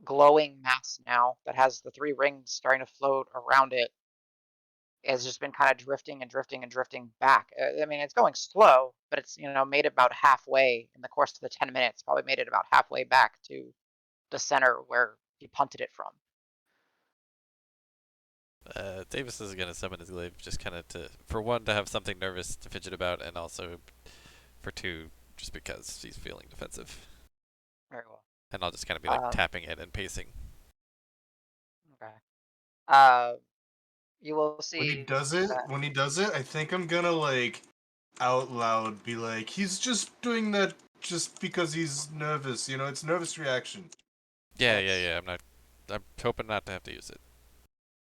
glowing mass now that has the three rings starting to float around it has just been kind of drifting and drifting and drifting back. I mean, it's going slow, but it's made it about halfway in the course of the 10 minutes. Probably made it about halfway back to the center where he punted it from. Davis is gonna summon his glaive just kind of for one, to have something nervous to fidget about, and also for two, just because he's feeling defensive. Very well. And I'll just kind of be like tapping it and pacing. Okay. you will see When he does it, I think I'm gonna like out loud be like, he's just doing that just because he's nervous. It's nervous reaction. Yeah, That's, yeah, yeah. I'm hoping not to have to use it.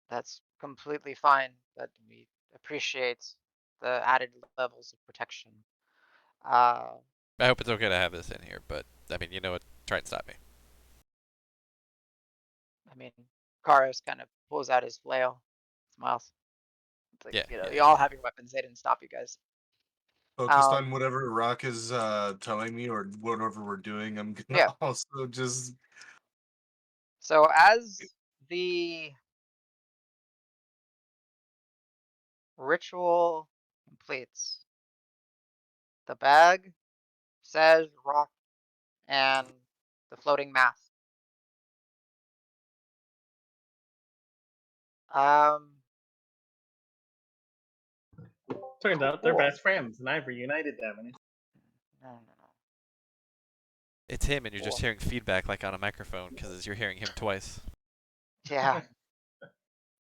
that's completely fine. That we appreciate the added levels of protection. Uh, I hope it's okay to have this in here, but I mean, you know what? Try and stop me. I mean, Karos kind of pulls out his flail, smiles. It's like, Yeah, yeah, you all yeah. have your weapons. They didn't stop you guys. Focused on whatever Rock is telling me or whatever we're doing. I'm gonna Yeah. also just. So as the ritual completes, the bag says rock and the floating mask. Turns out they're Cool. best friends, and I've reunited them. And No. It's him, and you're Cool. just hearing feedback like on a microphone because you're hearing him twice. Yeah.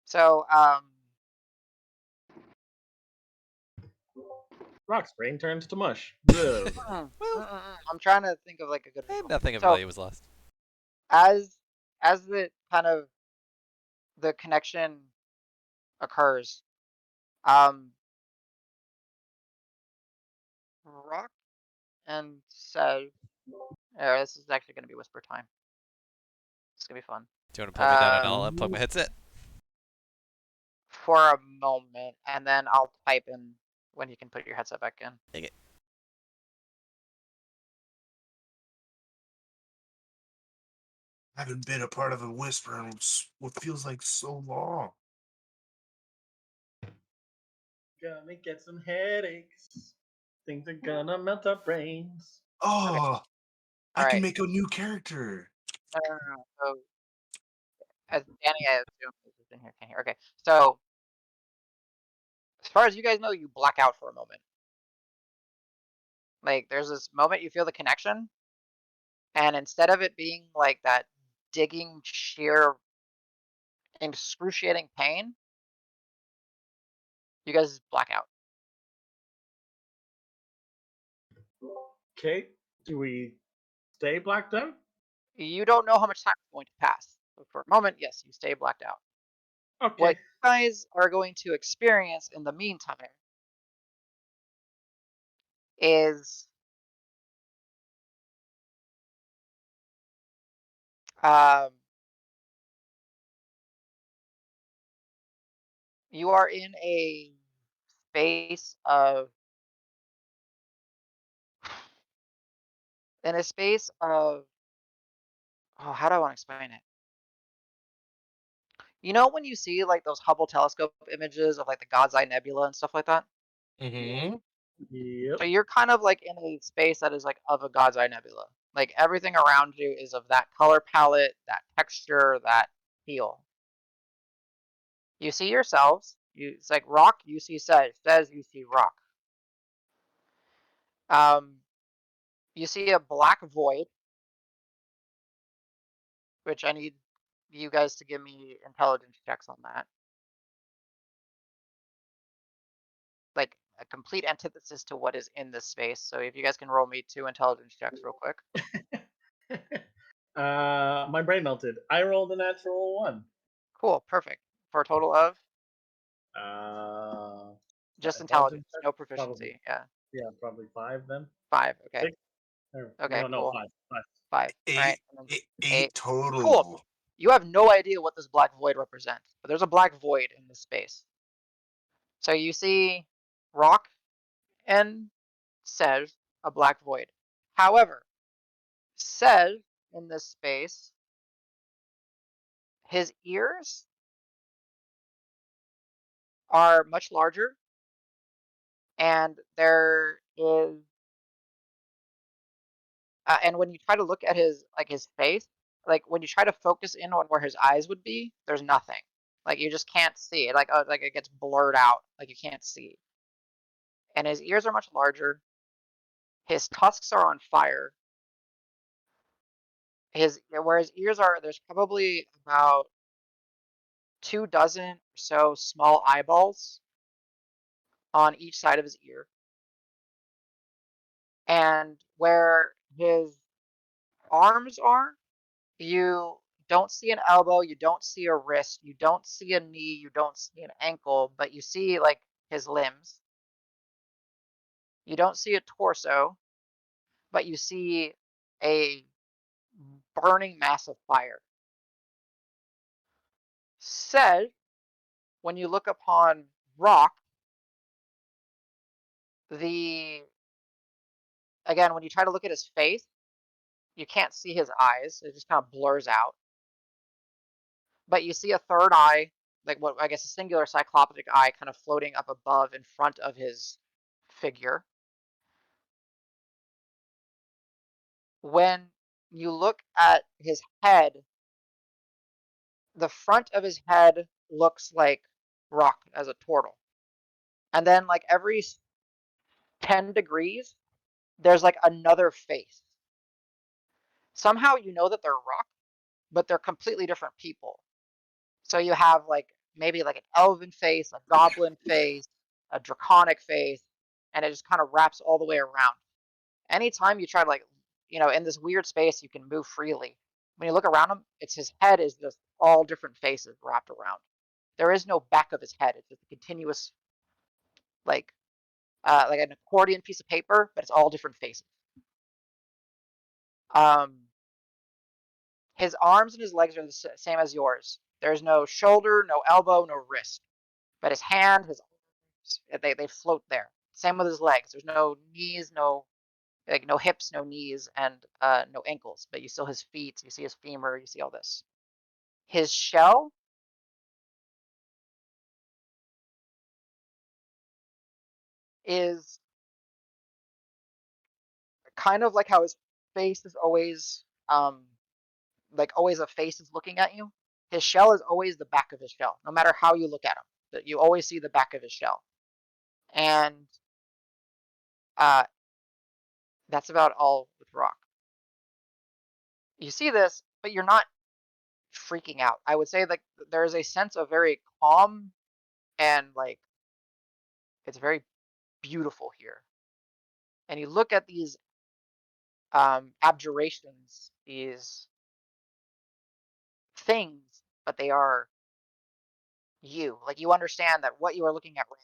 So Rock's brain turns to mush. Ugh. I'm trying to think of like a good visual. Nothing of So value was lost. as the kind of the connection occurs, Rock and says, this is actually going to be whisper time. It's going to be fun. Do you want to pull me down and I'll unplug my headset? For a moment, and then I'll type in when you can put your headset back in. Take it. I haven't been a part of a whisper in what feels like so long. Gonna get some headaches. Things are gonna melt our brains. Oh, I Alright. can make a new character. So, as Danny, I assume is in here, can't hear. Okay, so as far as you guys know, you black out for a moment. Like, there's this moment you feel the connection, and instead of it being like that digging, sheer, excruciating pain, you guys black out. Okay, do we stay blacked out? You don't know how much time is going to pass. So for a moment, yes, you stay blacked out. Okay. What you guys are going to experience in the meantime is you are in a space of how do I want to explain it? You know when you see like those Hubble telescope images of like the God's Eye Nebula and stuff like that? Mm-hmm. Yep. So you're kind of like in a space that is like of a God's Eye Nebula. Like everything around you is of that color palette, that texture, that feel. You see yourselves. It's like rock. You see says you see rock. You see a black void, which I need you guys to give me intelligence checks on that. Like a complete antithesis to what is in this space. So if you guys can roll me 2 intelligence checks real quick. My brain melted. I rolled a natural 1. Cool, perfect. For a total of just intelligence, check? no Probably. proficiency. Yeah, Yeah, probably 5 then. 5. Okay. 6? Okay, no, cool. 5. 5. 5. All right. Eight total. Cool. You have no idea what this black void represents, but there's a black void in this space. So you see rock and says a black void. However, says in this space, his ears are much larger, and there is, and when you try to look at his face, like when you try to focus in on where his eyes would be, there's nothing. Like you just can't see it. Like it gets blurred out. Like you can't see. And his ears are much larger. His tusks are on fire. Where his ears are, there's probably about 24 or so small eyeballs on each side of his ear. And where his arms are, you don't see an elbow, you don't see a wrist, you don't see a knee, you don't see an ankle, but you see like his limbs. You don't see a torso, but you see a burning mass of fire. Said, when you look upon Rock, again, when you try to look at his face, you can't see his eyes. It just kind of blurs out. But you see a third eye, like what I guess a singular cyclopic eye, kind of floating up above in front of his figure. When you look at his head, the front of his head looks like Rock as a turtle. And then like every 10 degrees, there's like another face. Somehow you know that they're Rock, but they're completely different people. So you have like maybe like an elven face, a goblin face, a draconic face, and it just kind of wraps all the way around. Anytime you try to like, in this weird space, you can move freely. When you look around him, his head is just all different faces wrapped around. There is no back of his head. It's just a continuous, like an accordion piece of paper, but it's all different faces. His arms and his legs are the same as yours. There's no shoulder, no elbow, no wrist. But his hand, his arms, they float there. Same with his legs. There's no knees, no hips, no knees, and no ankles. But you still his feet, you see his femur, you see all this. His shell is kind of like how his face is always like always a face is looking at you. His shell is always the back of his shell, no matter how you look at him. That you always see the back of his shell, and uh, that's about all with Rock. You see this, but you're not freaking out. I would say like there is a sense of very calm and like it's very beautiful here. And you look at these abjurations, these things, but they are you. Like you understand that what you are looking at, Rick,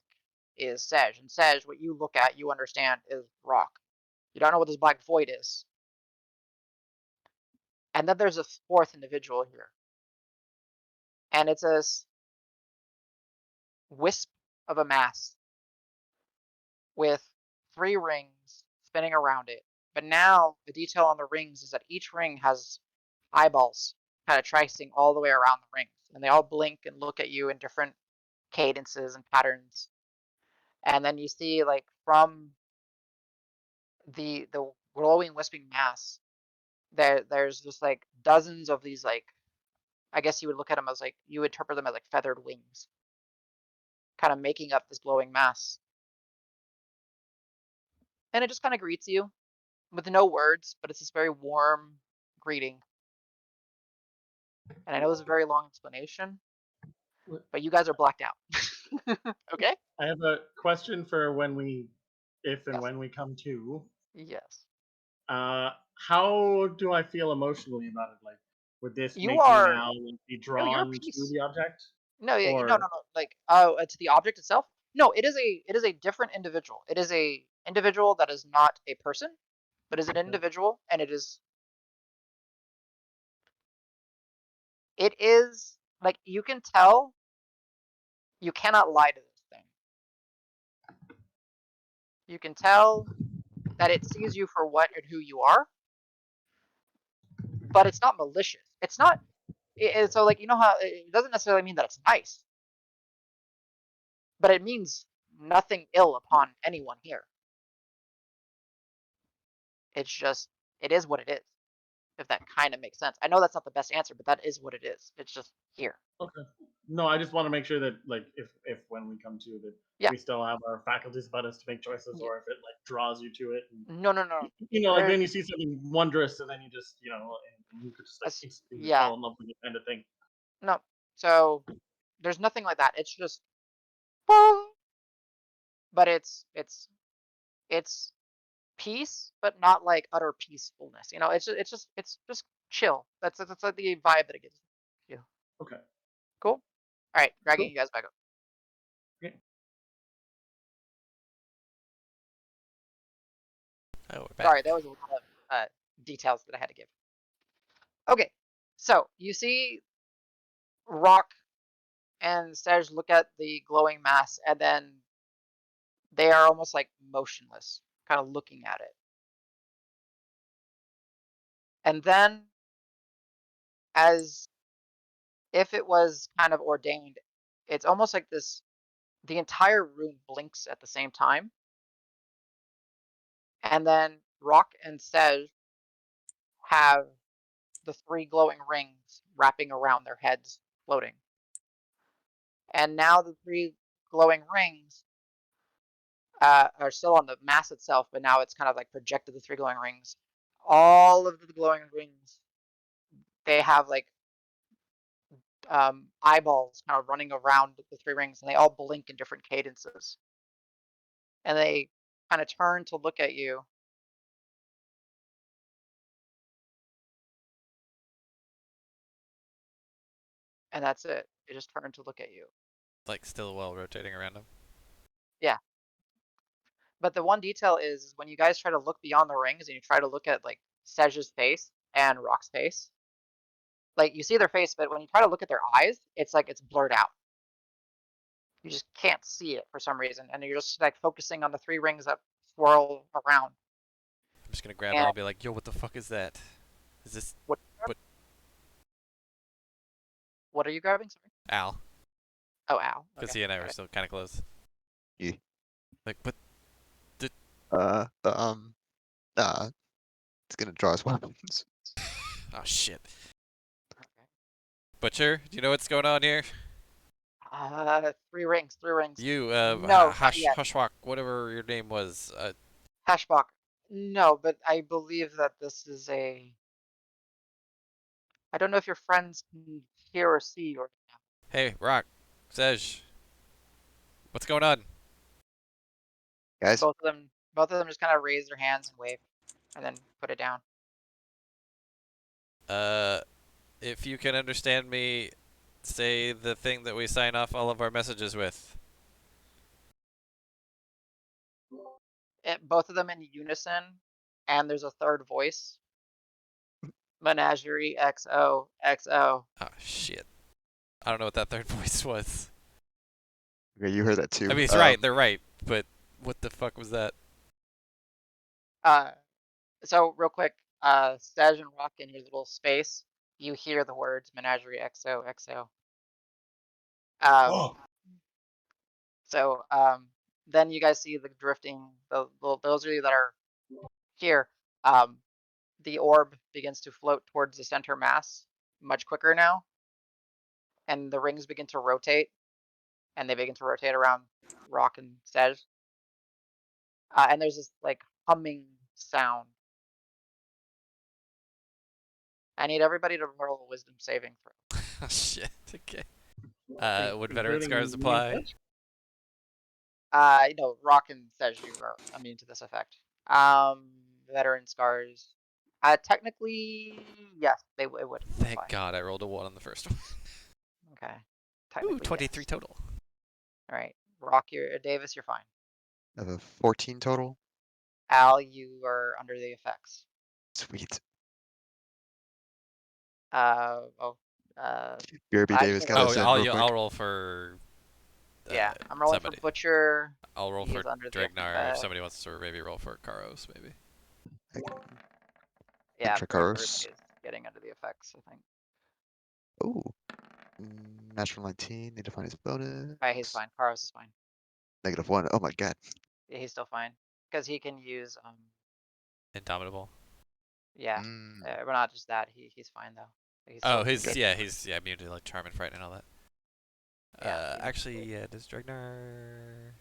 is Sej, and Sej, what you look at, you understand, is Rock. You don't know what this black void is. And then there's a fourth individual here, and it's a wisp of a mass with 3 rings spinning around it. But now the detail on the rings is that each ring has eyeballs kind of tracing all the way around the rings, and they all blink and look at you in different cadences and patterns. And then you see like from the glowing wisping mass, there's just like dozens of these, like, I guess you would look at them as like, you interpret them as like feathered wings, kind of making up this glowing mass. And it just kind of greets you with no words, but it's this very warm greeting. And I know this is a very long explanation, but you guys are blacked out. Okay? I have a question for if and Yes. when we come to. Yes. How do I feel emotionally about it? Like, would this You make me are. now be No, you're drawn to peace. the object? No, Or no. Like, to the object itself. No, it is a different individual. It is a individual that is not a person, but is an individual, and it is like you can tell. You cannot lie to this thing. You can tell that it sees you for what and who you are, but it's not malicious. It's not. So like how it doesn't necessarily mean that it's nice, but it means nothing ill upon anyone here. It's just it is what it is. If that kind of makes sense. I know that's not the best answer, but that is what it is. It's just here. okay. No, I just want to make sure that like if when we come to that Yeah. we still have our faculties about us to make choices, Yeah. or if it like draws you to it. And, No. like then you see something wondrous, and then you just and you could just like instantly Yeah. fall in love with it kind of thing. No. So There's nothing like that. It's just, boom, but it's peace, but not like utter peacefulness. You know, it's just chill. That's like the vibe that it gives you. Okay. Cool. All right, dragging Cool. you guys back up. Okay. Oh, we're back. Sorry, that was a lot of details that I had to give. Okay, so you see Rock and Serge look at the glowing mass, and then they are almost like motionless, kind of looking at it. And then, as if it was kind of ordained, it's almost like this, the entire room blinks at the same time. And then Rock and Serge have the 3 glowing rings wrapping around their heads, floating. And now the 3 glowing rings are still on the mass itself, but now it's kind of like projected the 3 glowing rings. All of the glowing rings, they have like eyeballs kind of running around the 3 rings, and they all blink in different cadences. And they kind of turn to look at you. And that's it. They just turn to look at you. Like still while rotating around him. Yeah. But the one detail is when you guys try to look beyond the rings and you try to look at like Sej's face and Rock's face, like you see their face, but when you try to look at their eyes, it's like it's blurred out. You just can't see it for some reason, and you're just like focusing on the 3 rings that swirl around. I'm just gonna grab And Al and be like, yo, what the fuck is that? Is this what are you grabbing? Sorry. Al? Oh, Al. Because Okay. he and I were still kind of close. Yeah. Like, what? Uh, it's gonna draw his weapons. Oh, shit. Okay. Butcher, do you know what's going on here? 3 rings. 3 rings. You, No, not yet. Hushwalk, whatever your name was. Hashbach. No, but I believe that this is a. I don't know if your friends can hear or see you right now. Hey, Rock, Sej, what's going on? Guys, Both of them just kind of raise their hands and wave, and then put it down. If you can understand me, say the thing that we sign off all of our messages with. Both of them in unison, and there's a third voice. Menagerie XO XO. Oh, shit. I don't know what that third voice was. okay, you heard that too. I mean, he's right, they're right, but what the fuck was that? So real quick, Sej and Rock in your little space, you hear the words Menagerie XO XO. Oh, So then you guys see the drifting. Those of you that are here, the orb begins to float towards the center mass much quicker now, and the rings begin to rotate, and they begin to rotate around Rock and Sej. And there's this like humming sound. I need everybody to roll a wisdom saving throw. Oh, shit. Okay. Would Including veteran scars me and apply? Sej? No, Rock and Sej, you are immune to this effect. Veteran scars. Technically, yes, it would. Thank apply. God I rolled a 1 on the first one. Okay. Ooh, Technically, 23 yes. total. All right, Rock, Davis, you're fine. I have a 14 total. Al, you are under the effects. Sweet. Oh, BRB Davis actually, got Oh, us in I'll, real quick. I'll roll for yeah, I'm rolling somebody. for Butcher. I'll roll He's for under the Dragnar if effect. somebody wants to maybe roll for Karos, maybe. Yeah, try pretty much Karos. everybody is getting under the effects, I think. Ooh. Natural 19. Need to find his bonus. Alright, he's fine. Karos is fine. -1. Oh my god. Yeah, he's still fine. Because he can use, Indomitable. yeah. Mm. But not just that, he's fine though. He's Oh, still he's engaged. he's immune to like charm and fright and all that. Yeah, Actually, yeah, does Dragnar?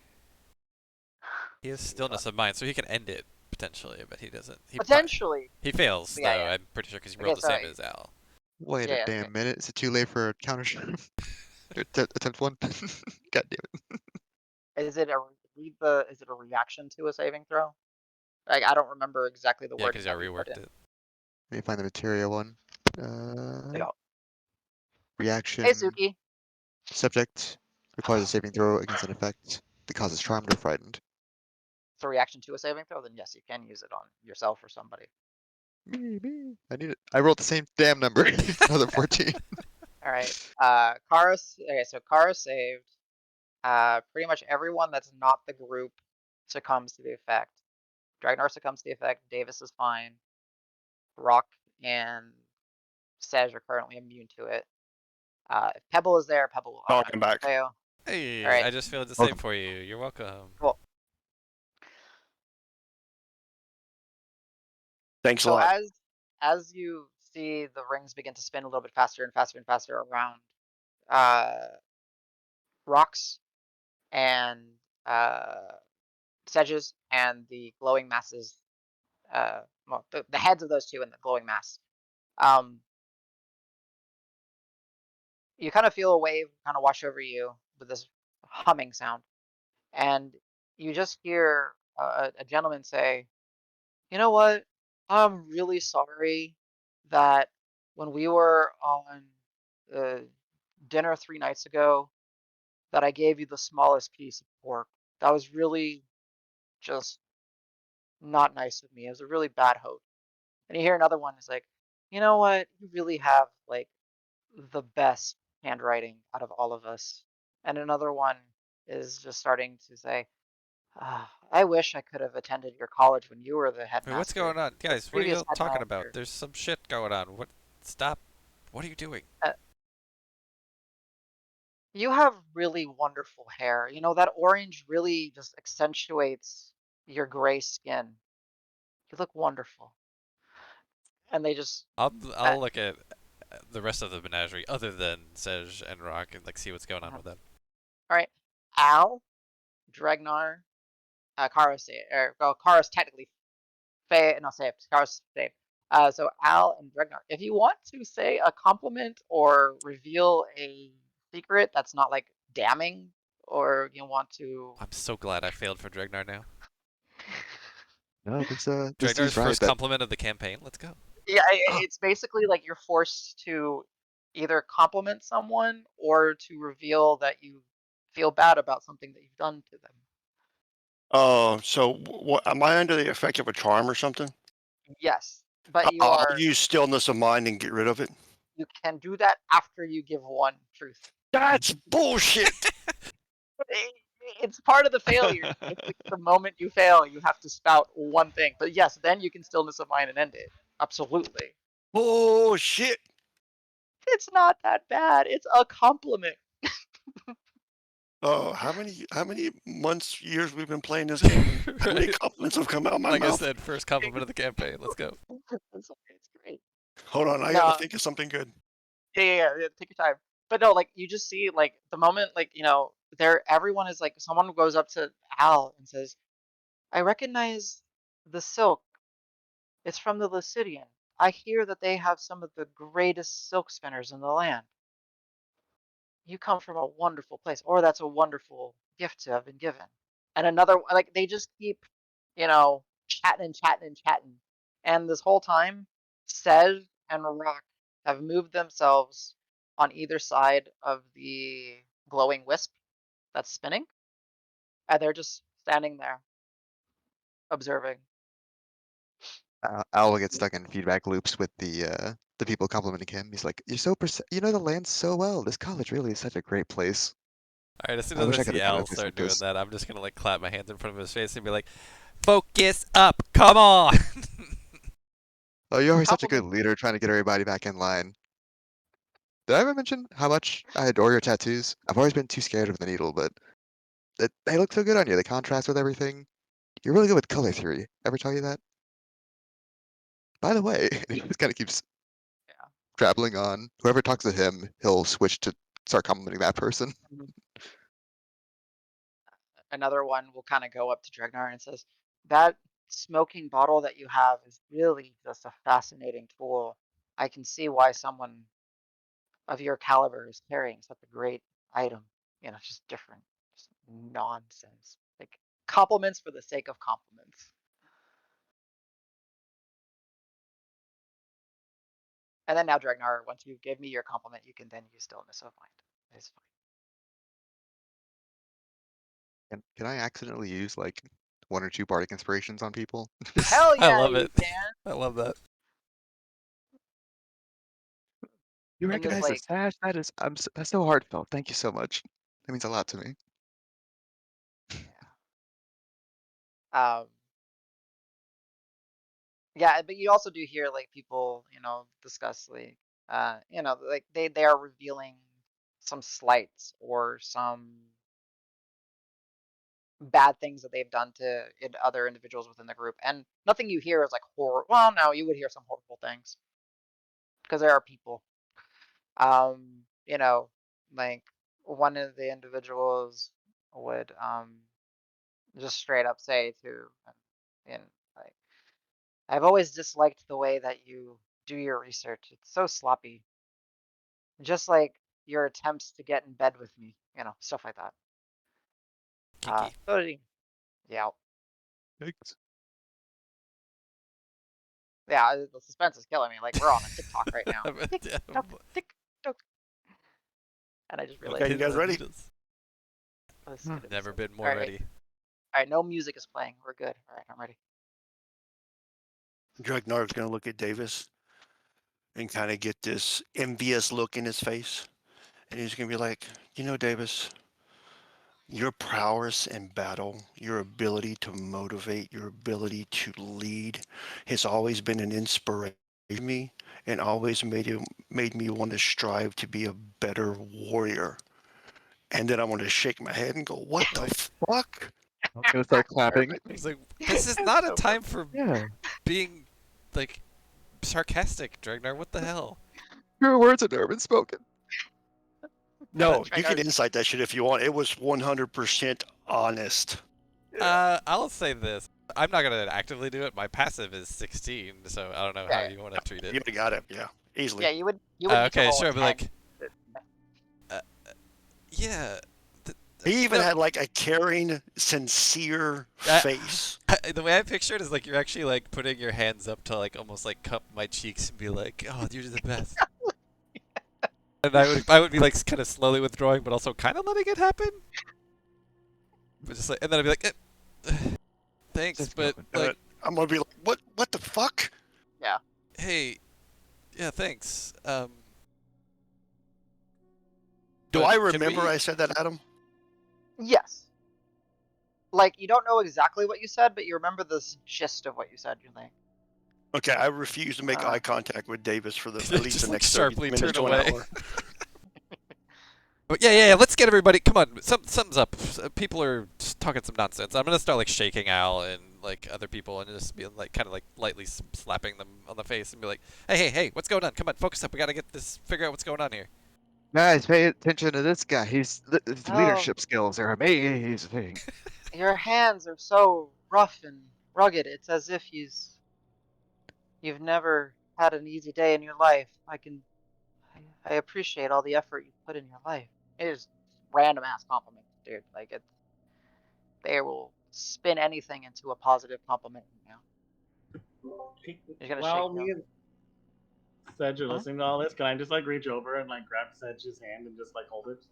He has stillness of mind, so he can end it potentially, but he doesn't. Potentially. He fails Yeah, though. yeah. I'm pretty sure because he Okay, rolled the so same as Al. Wait yeah, a yeah, damn okay. minute. Is it too late for a counter? Attempt one. God damn it. Is it a reaction to a saving throw? Like, I don't remember exactly the Yeah, wording because y'all that we put reworked in. it. Let me find the materia one. Yeah. Hey, Reaction. Suki. Subject requires a saving throw against an effect that causes charmed or frightened. It's a reaction to a saving throw, then yes, you can use it on yourself or somebody. Me. I need it. I rolled the same damn number. Another 14. All right. Okay, so Kara saved. Pretty much everyone that's not the group succumbs to the effect. Dragnar succumbs to the effect. Davis is fine. Rock and Sej are currently immune to it. If Pebble is there, Pebble will Talking automatically back. fail. Hey, Alright. I just filled the save Welcome. for you. You're welcome. Cool. Thanks a So lot. as you see the rings begin to spin a little bit faster and faster and faster around uh, rocks and sedges and the glowing masses, well, the heads of those two and the glowing mass, you kind of feel a wave kind of wash over you with this humming sound, and you just hear a gentleman say, "You know what? I'm really sorry that when we were on dinner 3 nights ago, that I gave you the smallest piece of pork. That was really just not nice of me. It was a really bad host." And you hear another one is like, "You know what? You really have like the best handwriting out of all of us." And another one is just starting to say, "I wish I could have attended your college when you were the Wait, what's headmaster. going on? The Guys, what are previous you talking about? headmaster." There's some shit going on. What? Stop. What are you doing? You have really wonderful hair. You know, that orange really just accentuates your gray skin. You look wonderful. And they just, uh, I'll look at the rest of the menagerie other than Sej and Rock and like see what's going on all with them. right. Al, Dregnar, Karos, or well, Karos technically, no, saved. Karos saved. So Al and Dregnar, if you want to say a compliment or reveal a secret that's not like damning, or you want to, I'm so glad I failed for Dregnar now. No, this Dragnar's dude's right. first That compliment of the campaign. Let's go. yeah, it's basically like you're forced to either compliment someone or to reveal that you feel bad about something that you've done to them. So what? Am I under the effect of a charm or something? Yes, but I'll use stillness of mind and get rid of it. you can do that after you give one truth. That's bullshit. It's part of the failure. It's like the moment you fail, you have to spout one thing. But yes, then you can stillness of mind and end it. Absolutely. Bullshit. It's not that bad. It's a compliment. Oh, how many months, years we've been playing this game? And how many Right. compliments have come out of my Like I mouth? said, first compliment of the campaign. Let's go. It's great. Hold on, I gotta No, think of something good. yeah. Take your time. But no, like you just see like the moment, like there everyone is like someone goes up to Al and says, "I recognize the silk. It's from the Lucidian. I hear that they have some of the greatest silk spinners in the land. You come from a wonderful place, or that's a wonderful gift to have been given." And another, like they just keep, chatting and chatting and chatting. And this whole time, Sej and Rock have moved themselves on either side of the glowing wisp that's spinning, and they're just standing there observing. Al will get stuck in feedback loops with the people complimenting him. He's like, "You're so you know the land so well. This college really is such a great place. All right. As soon I as I wish I could see attend a Al place start like doing this." that, I'm just gonna like clap my hands in front of his face and be like, "Focus up. Come on." Oh, you're always such a good Compliment. leader, trying to get everybody back in line. Did I ever mention how much I adore your tattoos? I've always been too scared of the needle, but they look so good on you. They contrast with everything. You're really good with color theory. Ever tell you that? By the way, he just kind of keeps Yeah. traveling on. Whoever talks to him, he'll switch to start complimenting that person. Mhm. Another one will kind of go up to Dregnar and says, "That smoking bottle that you have is really just a fascinating tool. I can see why someone of your caliber is carrying such a great item. Just different, just nonsense. Like compliments for the sake of compliments. And then now, Dragnar, once you give me your compliment, you can then use Stillness of Mind. It's fine. Can I accidentally use like 1 or 2 bardic inspirations on people? Hell I yeah, love you it. can. I love that. You And just recognize the like, stash? That's so heartfelt. Thank you so much. That means a lot to me. um, yeah, but you also do hear like people, discuss like, like they are revealing some slights or some bad things that they've done to other individuals within the group, and nothing you hear is like horror. Well, no, you would hear some horrible things because there are people. Like one of the individuals would just straight up say to, and like, I've always disliked the way that you do your research. It's so sloppy. Just like your attempts to get in bed with me, stuff like that. Kinky. Yeah, Thanks. yeah, the suspense is killing me. Like we're on a TikTok right now. Tick Yeah. tock, tick tock. And I just realized. Okay, you guys ready? This is Hmm. gonna be Never so- been more All right, ready. All right, no music is playing. We're good. All right, I'm ready. Dragnar's gonna look at Davis and kind of get this envious look in his face. And he's gonna be like, Davis, your prowess in battle, your ability to motivate, your ability to lead has always been an inspiration to me and always made me want to strive to be a better warrior. And then I want to shake my head and go, what the fuck? I'm gonna start clapping. Perfect. He's like, this is not a So time for Yeah. being like sarcastic, Dragnar. What the hell? True words are never been spoken. No, you can Dragnar's- insight that shit if you want. It was 100% honest. I'll say this. I'm not gonna actively do it. My passive is 16, so I don't know how Yeah. you want to treat You it. would have got it, yeah, easily. Yeah, you would need to Okay, roll a sure, but 10. yeah. He even No. had like a caring, sincere I- face. The way I picture it is like you're actually like putting your hands up to like almost like cup my cheeks and be like, "Oh, you're the best." And I would be like kind of slowly withdrawing, but also kind of letting it happen. But just like, and then I'd be like, "Thanks," Just but going. like, I'm gonna be like, what the fuck? hey, yeah, thanks. Do But I can remember we- I said that, Adam? Yes. Like you don't know exactly what you said, but you remember the gist of what you said. You're like, Okay, I refuse to make Ah. eye contact with Davis for at Just, least the like, next 30 sharply minutes turn to an away. hour. But yeah, let's get everybody. Come on, something's up. People are just talking some nonsense. I'm gonna start like shaking Al and like other people and just be like kind of like lightly slapping them on the face and be like, hey, what's going on? Come on, focus up. We gotta figure out what's going on here. Guys, pay attention to this guy. His Oh. leadership skills are amazing. your hands are so rough and rugged. It's as if you've never had an easy day in your life. I appreciate all the effort you put in your life. It is random ass compliment, dude. Like they will spin anything into a positive compliment. He's gonna While shake me you. and Sedge are Huh? listening to all this, can I just like reach over and like grab Sedge's hand and just like hold it?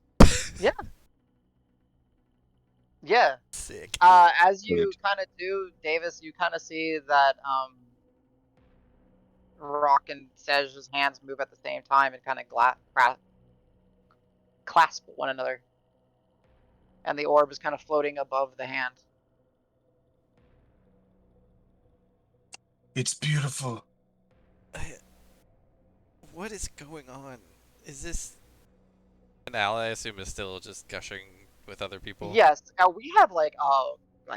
Yeah. Sick. As you kind of do, Davis, you kind of see that Rock and Sedge's hands move at the same time and kind of clasp one another, and the orb is kind of floating above the hand. It's beautiful. What is going on? Is this an ally? I assume is still just gushing with other people. Yes. We have like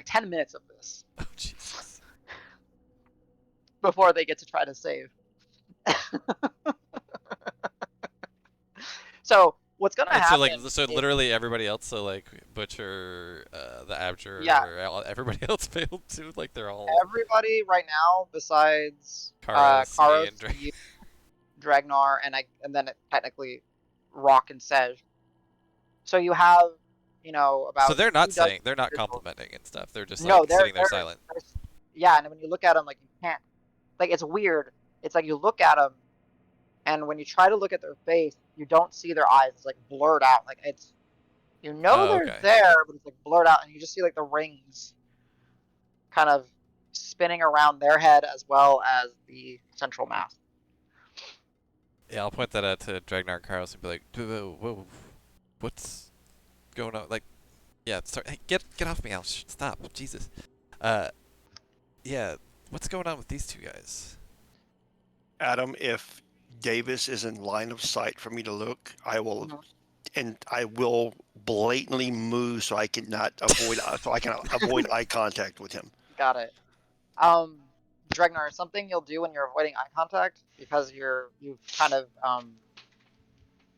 10 minutes of this Oh Jesus. before they get to try to save. So what's gonna And happen? so literally everybody else, so like Butcher, the Abjure, Yeah. everybody else failed too. Like they're all Everybody right now, besides Karos, me, Karos, and Drake. you, Dragnar, and then technically Rock and Sedge, So you have, you know, So about they're 2 not dozen saying, they're not individuals. complimenting and stuff. They're just No, like sitting there silent. yeah, and when you look at them, like you can't, like it's weird. It's like you look at them, and when you try to look at their face, you don't see their eyes. It's like blurred out. Like it's, you know, Oh, they're okay. there, but it's like blurred out, and you just see like the rings kind of spinning around their head as well as the central mass. Yeah, I'll point that out to Dragnar and Carlos and be like, whoa, whoa, what's going on? Like, yeah, start, hey, get off me, Al. Stop, Jesus. Uh, yeah, what's going on with these two guys? Adam, if Davis is in line of sight for me to look, I will, and I will blatantly move so I can avoid eye contact with him. Got it. Dregnar, something you'll do when you're avoiding eye contact because you've kind of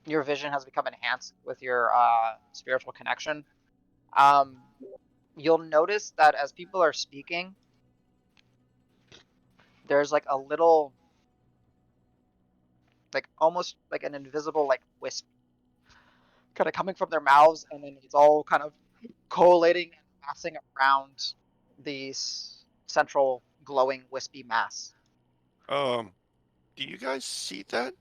your vision has become enhanced with your spiritual connection. Um, you'll notice that as people are speaking, there's like a little, like almost like an invisible like wisp kind of coming from their mouths, and then it's all kind of collating and massing around the central glowing wispy mass. Do you guys see that?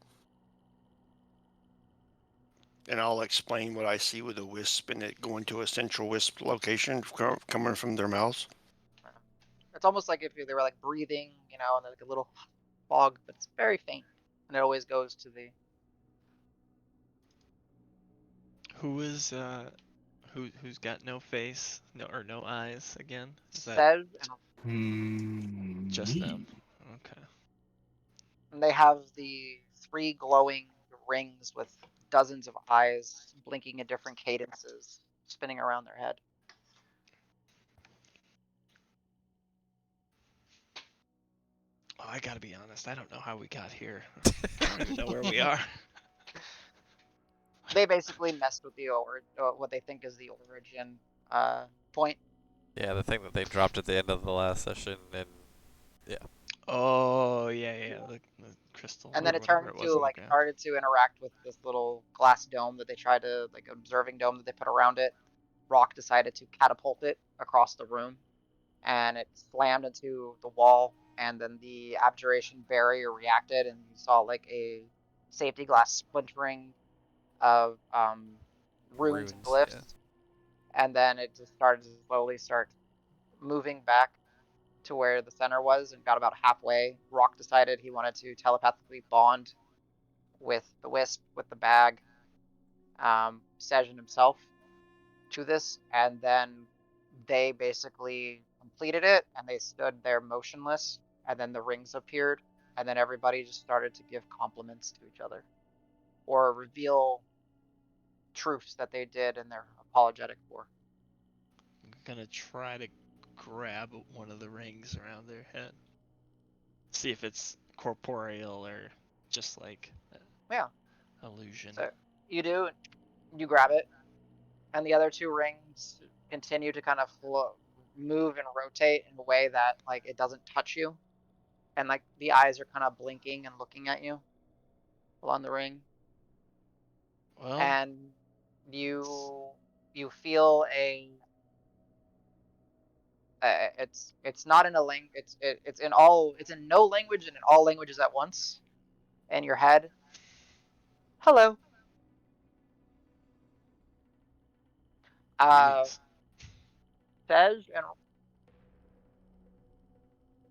And I'll explain what I see with a wisp and it going to a central wisp location coming from their mouths. It's almost like if they were like breathing, you know, and like a little fog, but it's very faint, and it always goes to the. Who is who's got no face, no eyes again? Is that Says, just Me. them? Okay. and they have the 3 glowing rings with dozens of eyes blinking at different cadences, spinning around their head. Oh, I gotta be honest. I don't know how we got here. I don't even know where we are. They basically messed with the what they think is the origin point. Yeah, the thing that they dropped at the end of the last session, and yeah. Oh yeah, the crystal And or then it whatever turned it was into on the like ground. started to interact with this little glass dome that they tried to like observing dome that they put around it. Rock decided to catapult it across the room, and it slammed into the wall. And then the abjuration barrier reacted, and you saw like a safety glass splintering of runes and Runes, yeah. glyphs. And then it just started to slowly start moving back to where the center was, and got about halfway. Rock decided he wanted to telepathically bond with the wisp, with the bag, Sejin himself to this, and then they basically completed it, and they stood there motionless, and then the rings appeared, and then everybody just started to give compliments to each other, or reveal truths that they did and they're apologetic for. I'm gonna try to grab one of the rings around their head. See if it's corporeal or just like Yeah, illusion. so you do, you grab it, and the other 2 rings continue to kind of move and rotate in a way that like it doesn't touch you, and like the eyes are kind of blinking and looking at you along the ring, Well, and you you feel a it's not in a language, it's in all, it's in no language and in all languages at once in your head. Hello. greetings. Tej, and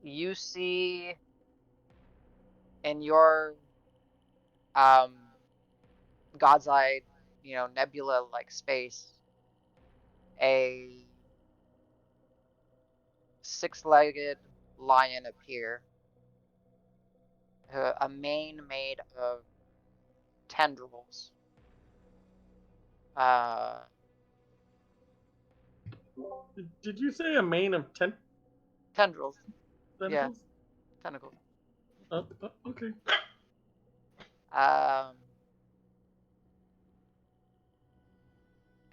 you see in your um God's Eye, you know, nebula like space, a 6-legged lion appear, a mane made of tendrils. Uh, Did you say a mane of Tendrils. Yeah, tentacles? tentacles. Okay. Um,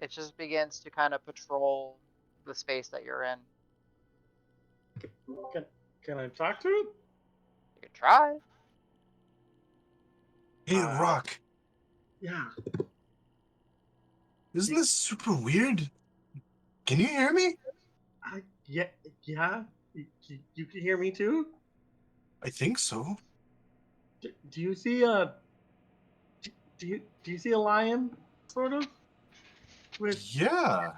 it just begins to kind of patrol the space that you're in. Can can I talk to it? You could try. Hey, Rock. Yeah. Isn't this super weird? Can you hear me? Yeah. You can hear me too. I think so. Do you see a do you see a lion sort of with Yeah.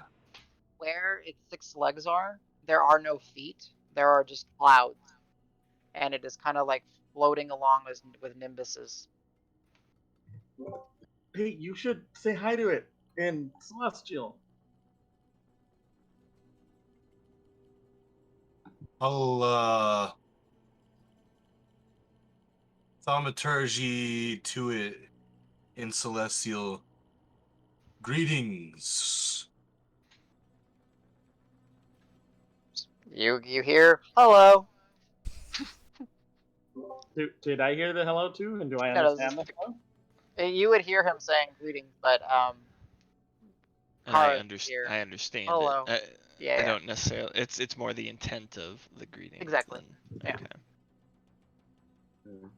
Where its 6 legs are, there are no feet. There are just clouds, and it is kind of like floating along with nimbuses. Hey, you should say hi to it in Celestial. I'll thaumaturgy to it in celestial. Greetings. You hear hello? Did I hear the hello too? And do I No, understand the hello? you would hear him saying greetings, but And I Kara here. I understand it. Hello. Yeah, I yeah, don't necessarily. It's more the intent of the greeting exactly. than. Yeah. Okay.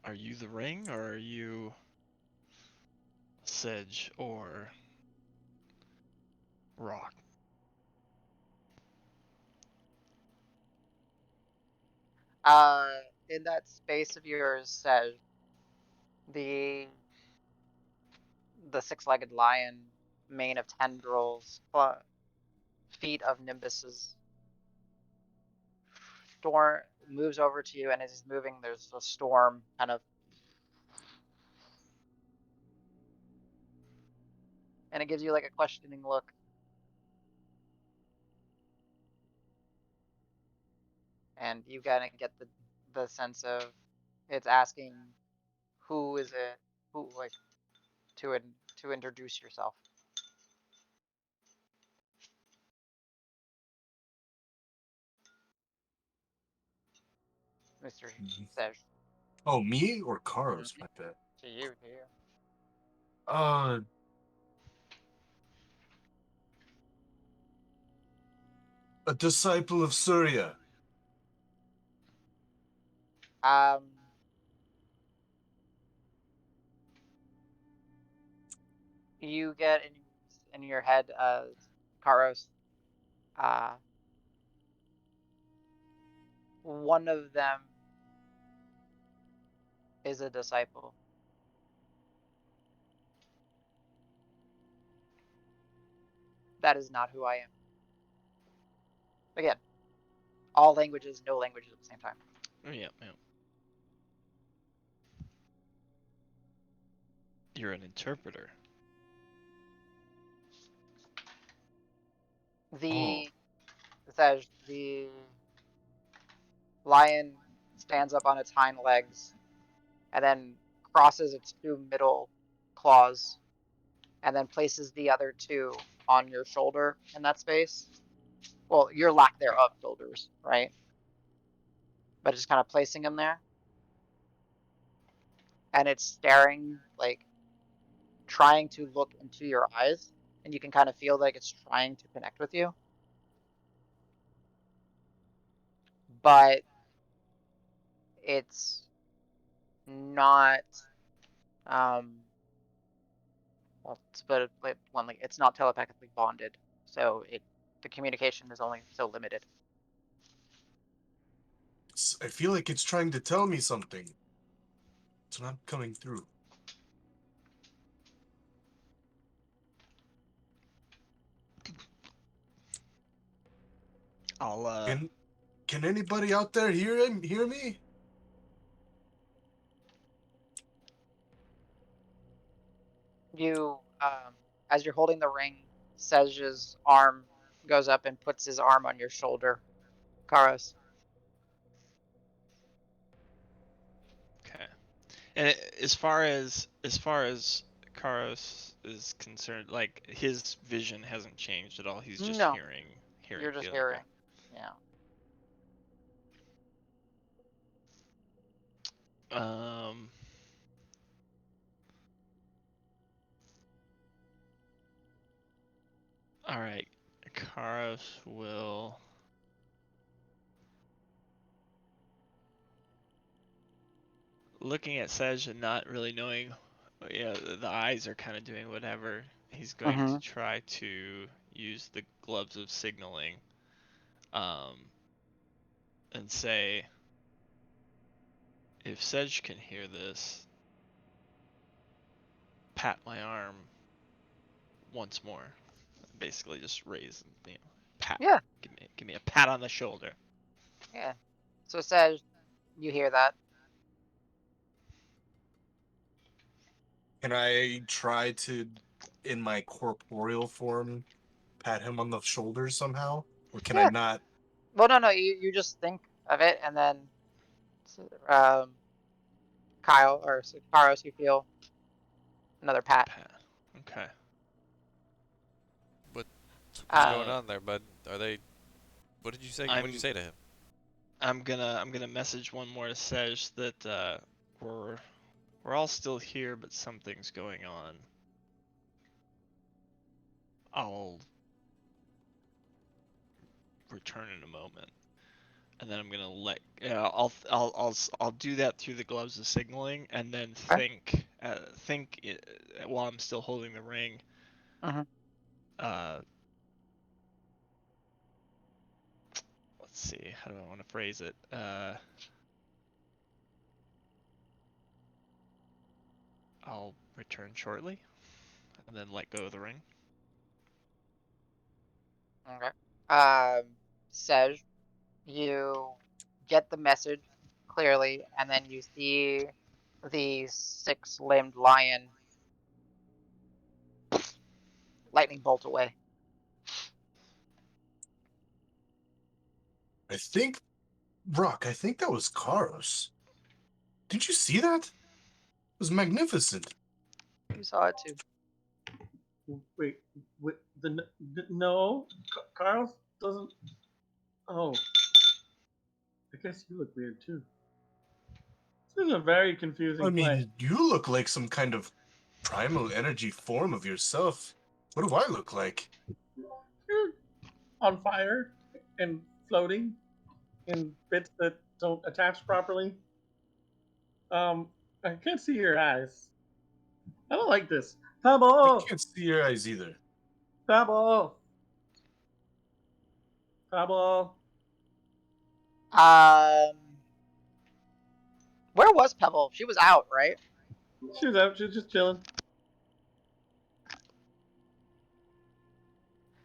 Are you the ring, or are you sedge or rock? In that space of yours says the 6-legged lion, mane of tendrils, feet of nimbuses, storm moves over to you, and as he's moving, there's a storm kind of, and it gives you like a questioning look. And you gotta get the sense of it's asking who is it, who like to introduce yourself, Mr. Sesh. Oh, me or Karos? My bad. To you, to you. Uh, a disciple of Surya. Um, you get in your head, Karos. Uh, one of them is a disciple. That is not who I am. Again, all languages, no languages at the same time. Oh, yeah, yeah. You're an interpreter. Oh, The says the lion stands up on its hind legs and then crosses its 2 middle claws and then places the other 2 on your shoulder in that space. Well, your lack thereof shoulders, right? But just kind of placing them there. And it's staring, like trying to look into your eyes. And you can kind of feel like it's trying to connect with you. But it's not, well, to put it bluntly, it's not telepathically bonded. So the communication is only so limited. I feel like it's trying to tell me something. It's not coming through. I'll Can anybody out there hear me? You, as you're holding the ring, Sej's arm goes up and puts his arm on your shoulder, Karos. Okay. And as far as Karos is concerned, like his vision hasn't changed at all. He's just No, hearing you're just feeling. Okay. hearing. Yeah. Um. All right. Karos will. Looking at Sej and not really knowing Yeah, the eyes are kind of doing whatever. He's going to Mm-hmm. try to use the gloves of signaling, um, and say, if Sedge can hear this, pat my arm once more. Basically, just raise, pat. Yeah, Give me a pat on the shoulder. yeah. So it says you hear that. Can I try to, in my corporeal form, pat him on the shoulder somehow? Or can I Yeah. not? Well, no, no. You just think of it, and then um, Kyle or Karos, you feel another pat. Pat. Okay. What's going Um, on there, bud? Are they? What did you say? What did you I'm say to him? I'm gonna message one more to Sedge that we're all still here, but something's going on. I'll return in a moment, and then I'm gonna I'll do that through the gloves of signaling, and then okay. while I'm still holding the ring. Mm-hmm. Uh, let's see, how do I want to phrase it? I'll return shortly, and then let go of the ring. Okay. Says you get the message clearly, and then you see the six-limbed lion lightning bolt away. I think, Rock, I think that was Karos. Did you see that? It was magnificent. You saw it too. Wait, wait no, Carl doesn't. Oh, I guess you look weird too. This is a very I confusing play. mean, you look like some kind of primal energy form of yourself. What do I look like? You're on fire and floating in bits that don't attach properly. I can't see your eyes. I don't like this. I Pebble, can't see your eyes either. Pebble, Pebble. Um, where was Pebble? She was out, right? She was out. She was just chilling.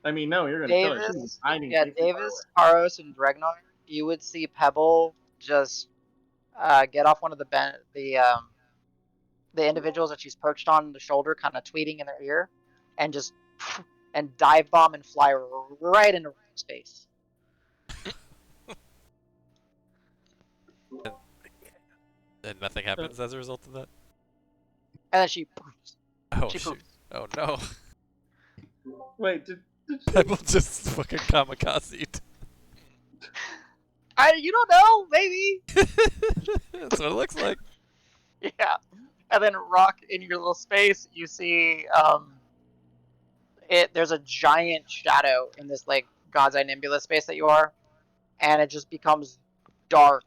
I mean, no, you're gonna kill her. She was Davis, hiding yeah, way too far away. Davis, Karos, and Dregnar. You would see Pebble just get off one of the individuals that she's perched on the shoulder, kind of tweeting in their ear, and just and dive bomb and fly right into Rock's face. And nothing happens as a result of that. And then she Oh she shoot! poofs. Oh no! Wait, did she? Pebble just fucking kamikaze. You don't know, maybe. That's what it looks like. Yeah. And then Rock, in your little space, you see there's a giant shadow in this like God's Eye Nebula space that you are, and it just becomes dark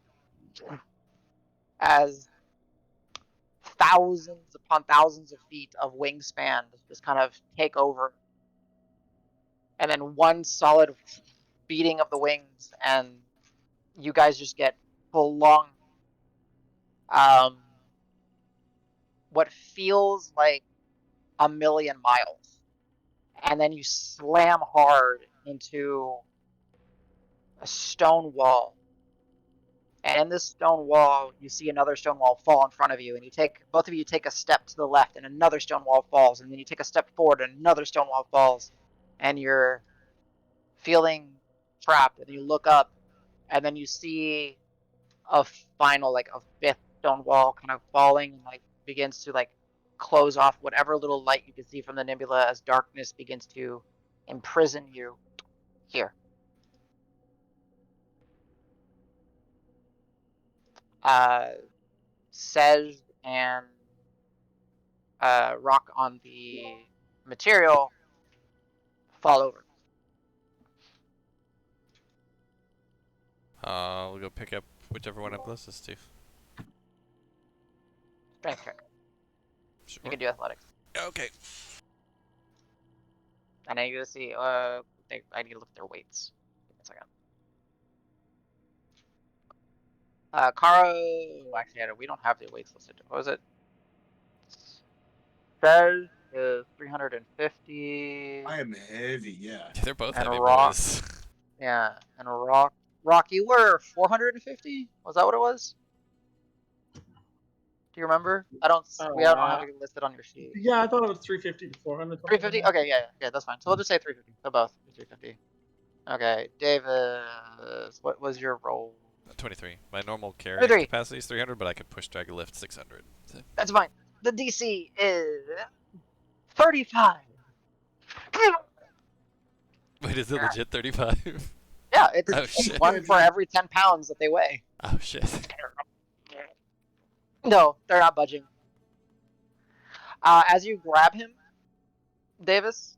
as thousands upon thousands of feet of wingspan just kind of take over, and then one solid beating of the wings, and you guys just get prolonged um, what feels like a million miles, and then you slam hard into a stone wall. And in this stone wall, you see another stone wall fall in front of you, and both of you take a step to the left, and another stone wall falls, and then you take a step forward, and another stone wall falls, and you're feeling trapped, and you look up, and then you see a final, like a fifth stone wall kind of falling, and like begins to like close off whatever little light you can see from the nebula as darkness begins to imprison you here. Uh, Sej and Rock on the material fall over. We'll go pick up whichever one I'm closest to. Strength check. You can do athletics. Okay. And I need to see. I need to look at their weights. Give me a second. Kara. Actually, we don't have the weights listed. What was it? Says is 350. I am heavy, yeah. They're both And heavy Rock. boys. Yeah, and Rocky were 450. Was that what it was? Do you remember? We don't have it listed on your sheet. Yeah, I thought it was 350 to 400. 350. Okay, yeah, that's fine. So we'll just say 350. So both 350. Okay, Davis, what was your roll? 23. My normal carrying 23. capacity is 300, but I can push drag lift 600. So. That's fine. The DC is 35. Wait, is it legit 35? Yeah, it's Oh, shit. one for every 10 pounds that they weigh. Oh shit. No, they're not budging. As you grab him, Davis,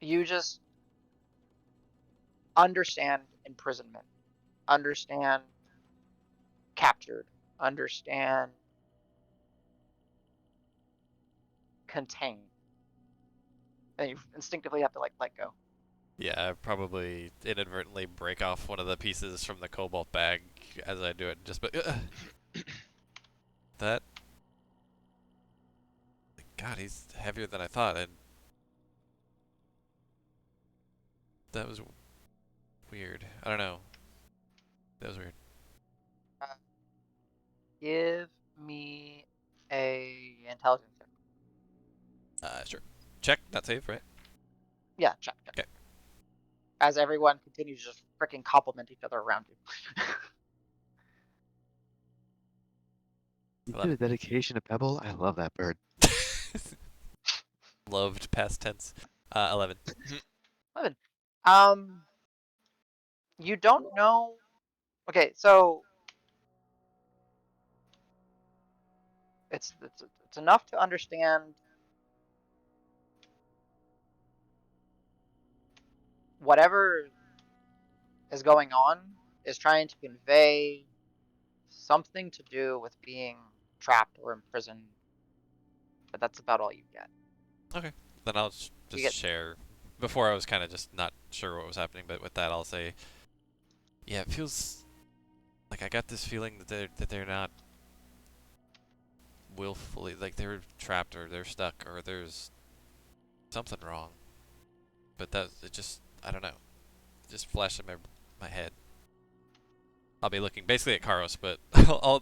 you just understand imprisonment, understand captured, understand contained. And you instinctively have to let go. Yeah, I probably inadvertently break off one of the pieces from the cobalt bag as I do it. Just but that. God, he's heavier than I thought, and that was weird. I don't know. That was weird. Give me a intelligence check. Sure. Check, not safe, right? Yeah, check. Okay. As everyone continues to just freaking compliment each other around you. You did a dedication to Pebble? I love that bird. Loved past tense. 11. 11. You don't know. Okay, so it's enough to understand whatever is going on is trying to convey something to do with being trapped or imprisoned, but that's about all you get. Okay. Then I'll just share. Before I was kind of just not sure what was happening, but with that I'll say, yeah, it feels like I got this feeling that they're not willfully, like they're trapped or they're stuck or there's something wrong. But it just, I don't know, it just flashed in my head. I'll be looking basically at Karos, but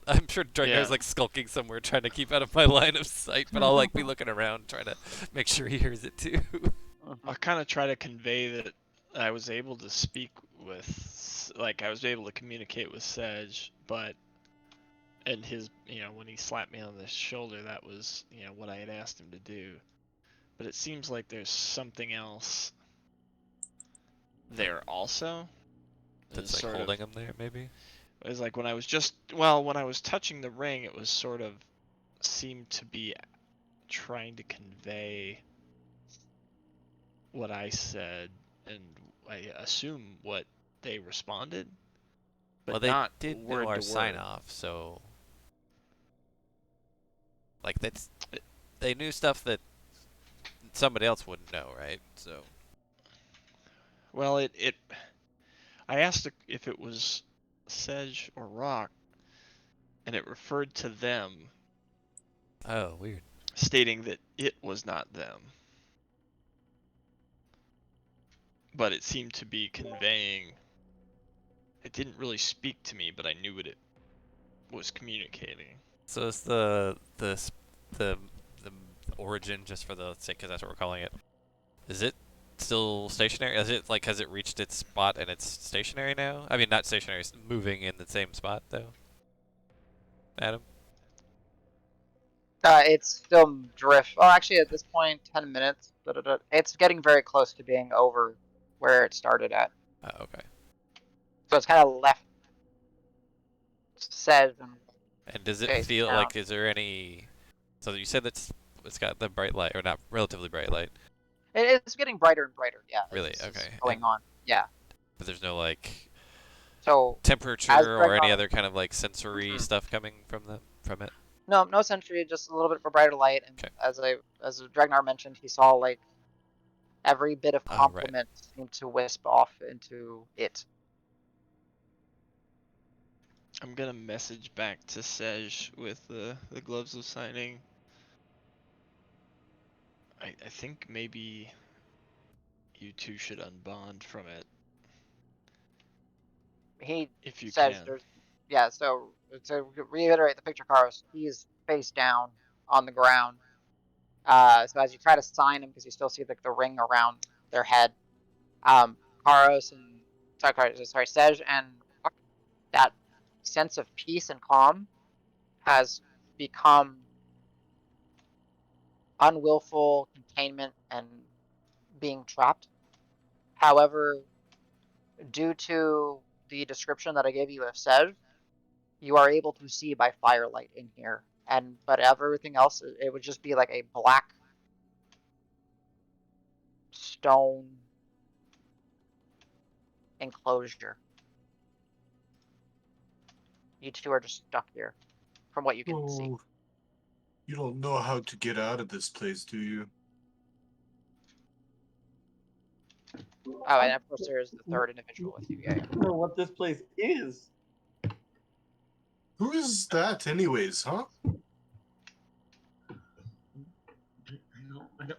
I'm sure Drago's like skulking somewhere trying to keep out of my line of sight, but I'll like be looking around trying to make sure he hears it too. I'll kind of try to convey that I was able to speak with, like, I was able to communicate with Sedge, but, and his, when he slapped me on the shoulder, that was, what I had asked him to do. But it seems like there's something else there also. That's like holding him there, maybe? It was like when I was touching the ring, it was sort of seemed to be trying to convey what I said, and I assume what they responded, but well, they not did word know our to sign word. off, so like they knew stuff that somebody else wouldn't know, right? So Well, I asked if it was Sedge or Rock, and it referred to them. Oh, weird. Stating that it was not them. But it seemed to be conveying. It didn't really speak to me, but I knew what it was communicating. So it's the origin, just for the sake, because that's what we're calling it. Is it still stationary? Is it like, has it reached its spot and it's stationary now? I mean, not stationary, it's moving in the same spot though. Adam? It's still drift. Oh, actually, at this point, 10 minutes. It's getting very close to being over where it started at. Oh, okay. So it's kind of left said. And does it feel like, is there any... So you said it's got the bright light, or not relatively bright light. It's getting brighter and brighter, yeah. Really? Okay. Going on, yeah. But there's no, like, so temperature or any other kind of, like, sensory stuff coming from it? No sentry, just a little bit of a brighter light. And 'Kay. as Dragnar mentioned, he saw like every bit of Oh, right. compliment seemed to wisp off into it. I'm gonna message back to Sej with the gloves of signing. I think maybe you two should unbond from it He if you says can. there's, yeah, so to reiterate the picture, Karos, he's face down on the ground. So as you try to sign him, because you still see the ring around their head, Karos and sorry, Sej and Rock, that sense of peace and calm has become unwillful containment and being trapped. However, due to the description that I gave you of Sej, you are able to see by firelight in here. But everything else, it would just be like a black stone enclosure. You two are just stuck here, from what you can see. Oh, you don't know how to get out of this place, do you? Oh, and of course there is the third individual with you. Yeah, yeah. I don't know what this place is. Who is that, anyways, huh?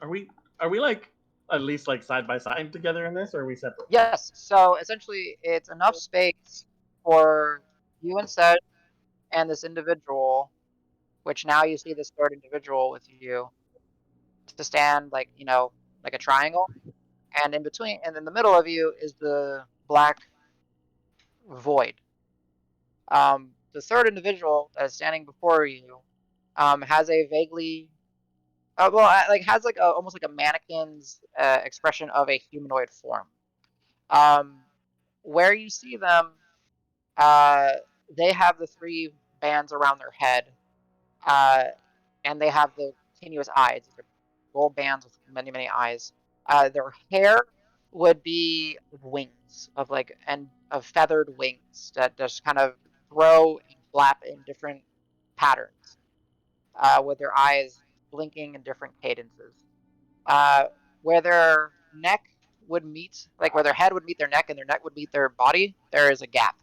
Are we like at least like side by side together in this, or are we separate? Yes. So essentially, it's enough space for you and Sej and this individual, which now you see this third individual with you, to stand like like a triangle, and in between, and in the middle of you is the black void. The third individual that is standing before you has a vaguely like has like almost like a mannequin's expression of a humanoid form. Um, where you see them, uh, they have the three bands around their head, uh, and they have the continuous eyes. They're gold bands with many eyes. Their hair would be wings of like and of feathered wings that just kind of grow and flap in different patterns, with their eyes blinking in different cadences. Uh, where their neck would meet, like where their head would meet their neck and their neck would meet their body, there is a gap.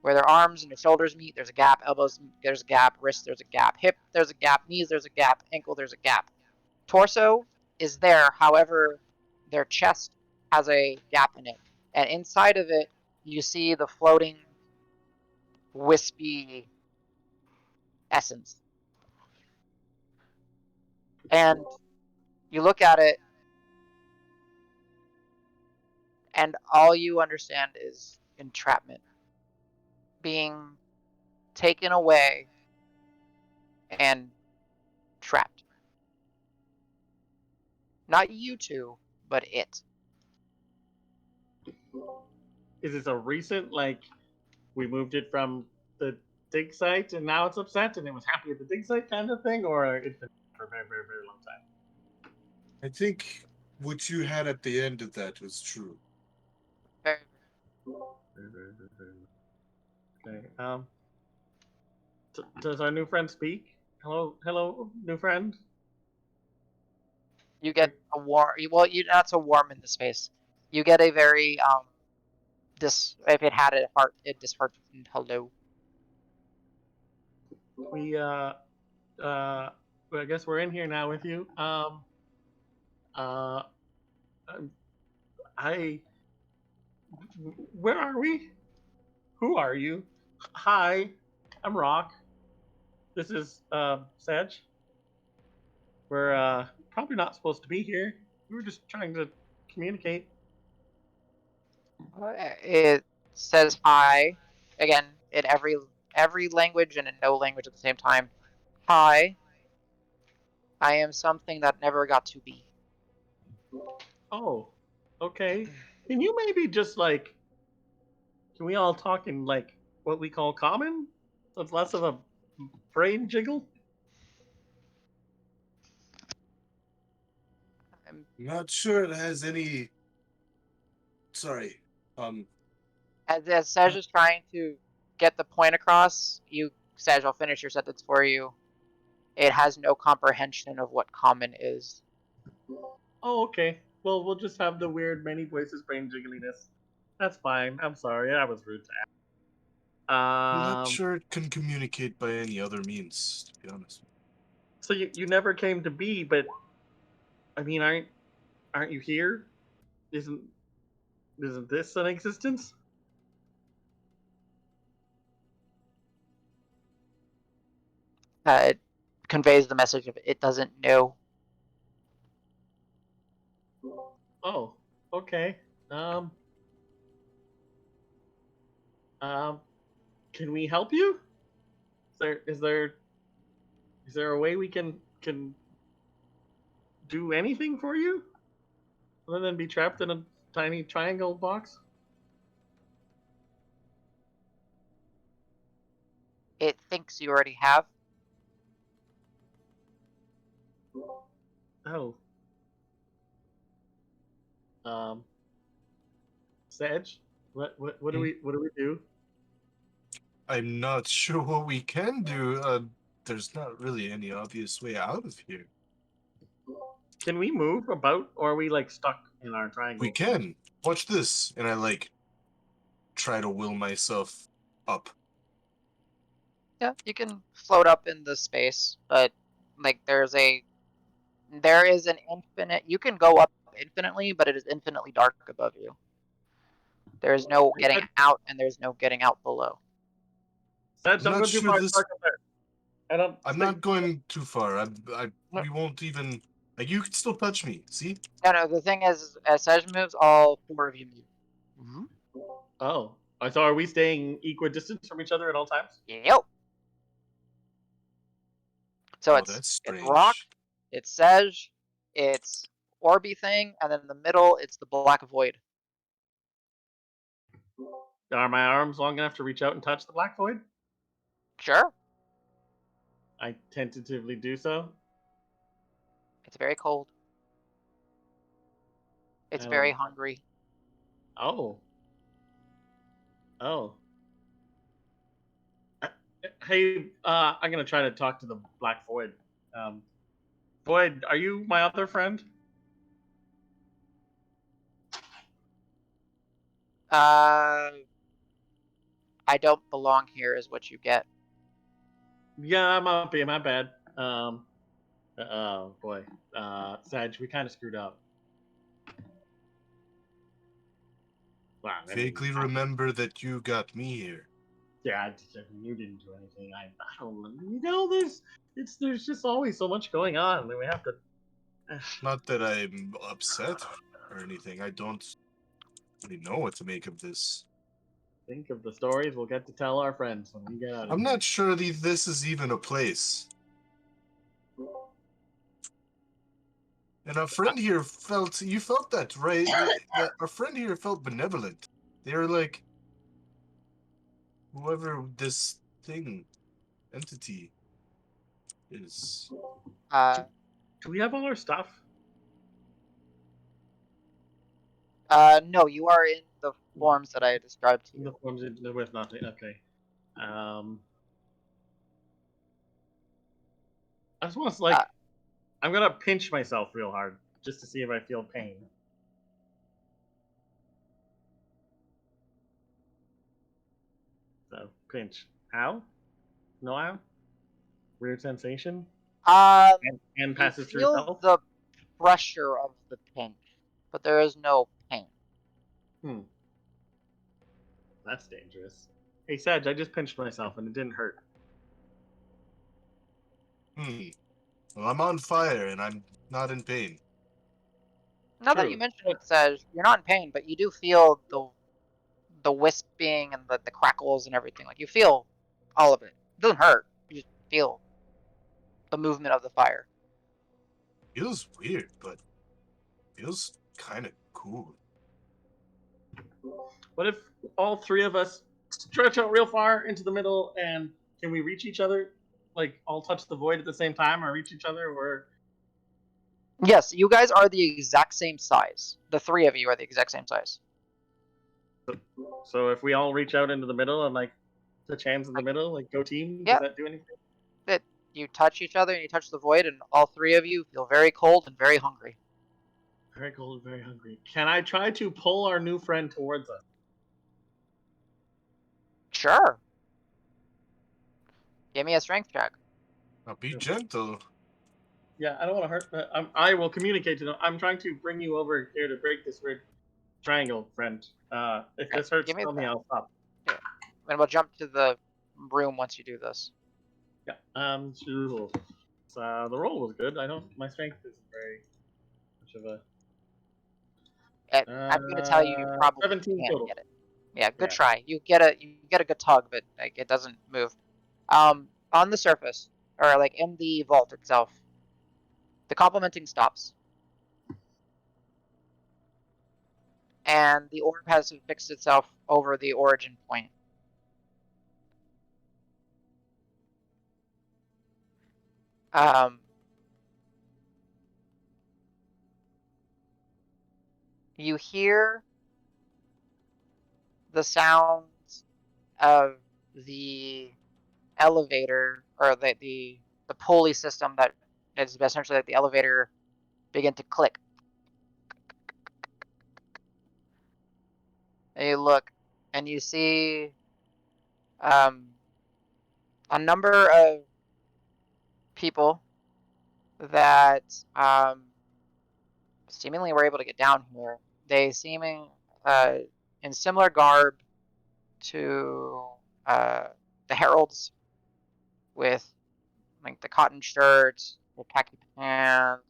Where their arms and their shoulders meet, there's a gap. Elbows, there's a gap. Wrist, there's a gap. Hip, there's a gap. Knees, there's a gap. Ankle, there's a gap. Torso is there. However, their chest has a gap in it. And inside of it, you see the floating, wispy essence. And you look at it, and all you understand is entrapment. Being taken away and trapped. Not you two, but it. Is this a recent, like, we moved it from the dig site and now it's upset and it was happy at the dig site kind of thing, or it's been for a very long time? I think what you had at the end of that was true. Very, Okay. Does our new friend speak? Hello, new friend. you get a warm. Well, you're not so warm in the space. You get a very if it had a heart, it disheartened hello. I guess we're in here now with you. Uh, I, where are we? Who are you? Hi, I'm Rock. This is Sedge. We're probably not supposed to be here. We were just trying to communicate. It says hi again in every language and in no language at the same time. Hi, I am something that never got to be. Oh, okay. Can you maybe just like, can we all talk in like what we call common? So it's less of a brain jiggle. I'm, Not sure it has any. Sorry. as Sej is trying to get the point across, Sej, I'll finish your sentence for you. It has no comprehension of what common is. Oh, okay. Well, we'll just have the weird many voices brain jiggliness. That's fine. I'm sorry. I was rude to ask. I'm not sure it can communicate by any other means, to be honest. So you never came to be, but I mean, aren't you here? Isn't this an existence? It conveys the message of it doesn't know. Oh, okay. Um, can we help you? Is there a way we can do anything for you other than be trapped in a tiny triangle box? It thinks you already have. Oh. Sedge, what do we do? I'm not sure what we can do. There's not really any obvious way out of here. Can we move about, or are we like stuck in our triangle? We can. Watch this. And I like try to will myself up. Yeah, you can float up in the space, but like there is an infinite. You can go up infinitely, but it is infinitely dark above you. There is no getting out, and there's no getting out below. Sedge, I'm I'm not going too sure far. this. Stuck up there. I'm not going too far. No. We won't even. Like, you can still touch me. See? No. The thing is, as Sedge moves, all four of you move. Oh, so are we staying equidistant from each other at all times? Yep. So Oh, it's that's strange. Rock, it's Sedge, it's Orby thing, and then in the middle it's the black void. Are my arms long enough to reach out and touch the black void? Sure. I tentatively do so. It's very cold. It's very hungry. Oh. Oh. Hey, I'm gonna try to talk to the black void. Void, are you my other friend? I don't belong here is what you get. Yeah, I'm up. My bad. Oh boy, Sag, we kind of screwed up. Wow, Vaguely remember that you got me here. Yeah, you didn't do anything. I don't. You know, there's just always so much going on that we have to. Not that I'm upset or anything. I don't really know what to make of this. Think of the stories we'll get to tell our friends when we get out of I'm here. not sure this is even a place. And our friend here you felt that, right? That our friend here felt benevolent. They were like, whoever this entity is. Do we have all our stuff? No, you are in the forms that I described to you. The forms with nothing. Okay. I just want to I'm gonna pinch myself real hard just to see if I feel pain. So pinch. How? No how? Weird sensation. And passes through feel health. the pressure of the pinch, but there is no pain. That's dangerous. Hey Sedge, I just pinched myself and it didn't hurt. Well, I'm on fire and I'm not in pain. Now that you mention it, Sedge, you're not in pain, but you do feel the wisping and the crackles and everything. Like you feel all of it. It doesn't hurt. You just feel the movement of the fire. Feels weird, but feels kind of cool. What if all three of us stretch out real far into the middle and can we reach each other? Like all touch the void at the same time or reach each other or Yes, you guys are the exact same size. The three of you are the exact same size. So if we all reach out into the middle and like touch hands in the middle, like go team, yeah, does that do anything? You touch each other and you touch the void, and all three of you feel very cold and very hungry. Very cold, very hungry. Can I try to pull our new friend towards us? Sure. Give me a strength check. Now be gentle. Yeah, I don't want to hurt. I will communicate to them. I'm trying to bring you over here to break this weird triangle, friend. If this hurts, Give me tell me. that. I'll stop. Yeah. And we'll jump to the room once you do this. Yeah. The roll was good. I don't. My strength isn't very much of a. I'm going to tell you, you probably 17 can't total. get it. Yeah, good Yeah. try. You get a good tug, but like it doesn't move. On the surface, or like in the vault itself, the complimenting stops, and the orb has fixed itself over the origin point. You hear the sounds of the elevator, or the pulley system that is essentially like the elevator, begin to click. And you look, and you see a number of people that seemingly were able to get down here. They seeming uh, in similar garb to the heralds, with like the cotton shirts, the khaki pants,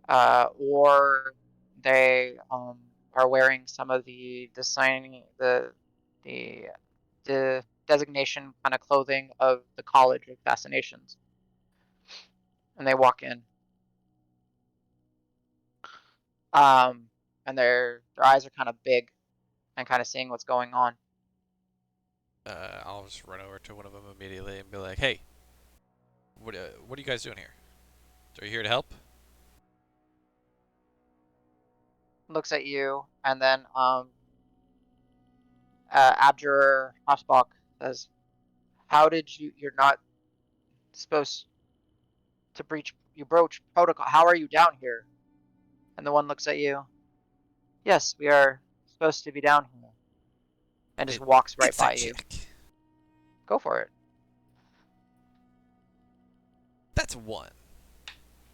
or they are wearing some of the signing the designation kind of clothing of the College of Fascinations, and they walk in. And their eyes are kind of big and kind of seeing what's going on. I'll just run over to one of them immediately and be like, "Hey, what are you guys doing here? Are you here to help?" Looks at you, and then Abjur Hosbach says, "How did you're not supposed to broach protocol. How are you down here?" And the one looks at you. "Yes, we are supposed to be down here," and just walks right by you. Check. Go for it. That's 1.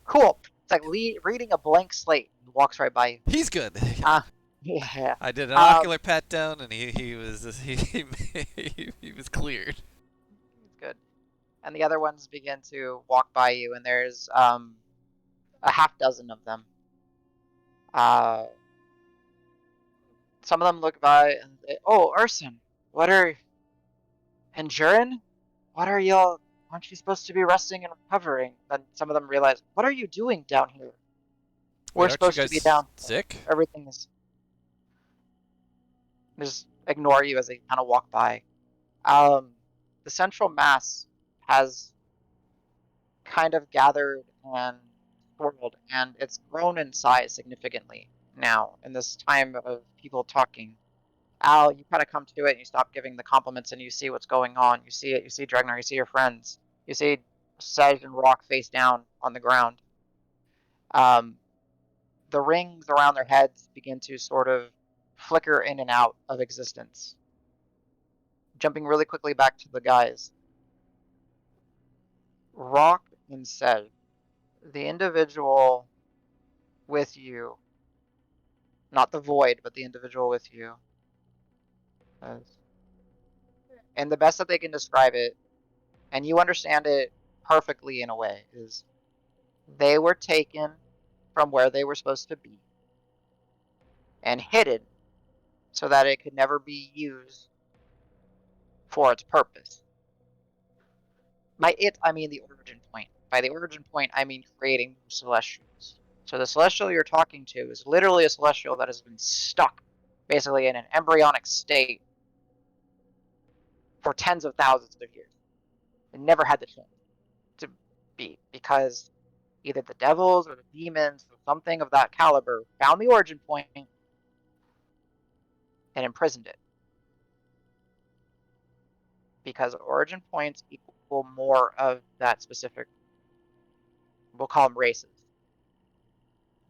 Cool. It's like reading a blank slate. He walks right by you. He's good. Yeah. I did an ocular pat down, and he was he was cleared. It's good. And the other ones begin to walk by you, and there's a half dozen of them. Some of them look by and say, "Oh, Urson, and Jurin? What are y'all? Aren't you supposed to be resting and recovering?" Then some of them realize, "What are you doing down here? We're Wait, aren't you supposed to be guys down here. sick? Everything is." They just ignore you as they kind of walk by. The central mass has kind of gathered and swirled, and it's grown in size significantly now in this time of people talking. Al, you kind of come to it and you stop giving the compliments and you see what's going on. You see it. You see Dregnar. You see your friends. You see Sedge and Rock face down on the ground. The rings around their heads begin to sort of flicker in and out of existence. Jumping really quickly back to the guys. Rock and Sedge, the individual with you, not the void, but the individual with you, and the best that they can describe it, and you understand it perfectly in a way, is they were taken from where they were supposed to be and hidden so that it could never be used for its purpose. By it, I mean the origin point. By the origin point, I mean creating celestials. So the celestial you're talking to is literally a celestial that has been stuck, basically in an embryonic state, for tens of thousands of years. It never had the chance to be, because either the devils or the demons or something of that caliber found the origin point and imprisoned it. Because origin points equal equal more of that specific, we'll call them races.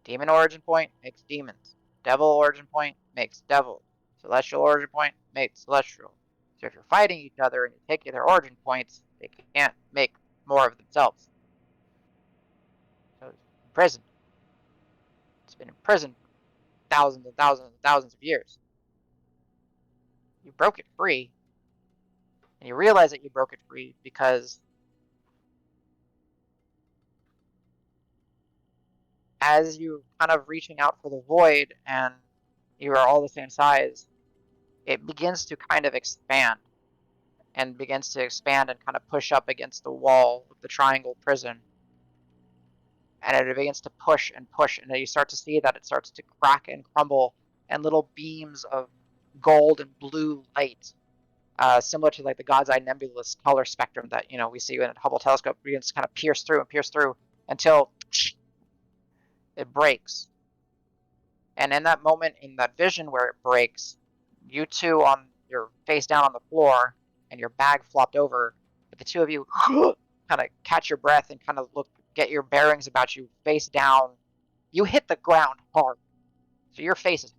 Demon origin point makes demons. Devil origin point makes devil. Celestial origin point makes celestial. So if you're fighting each other and you take their origin points, they can't make more of themselves. So it's imprisoned. It's been imprisoned for thousands and thousands and thousands of years. You broke it free, and you realize that you broke it free because as you kind of reaching out for the void and you are all the same size, it begins to kind of expand and begins to expand and kind of push up against the wall of the triangle prison. And it begins to push and push, and then you start to see that it starts to crack and crumble, and little beams of gold and blue light, similar to like the God's Eye nebulous color spectrum that we see in a Hubble telescope, begins to kind of pierce through until it breaks. And in that moment, in that vision where it breaks, you two on your face down on the floor and your bag flopped over, but the two of you kind of catch your breath and kind of get your bearings about you, face down. You hit the ground hard, so your face is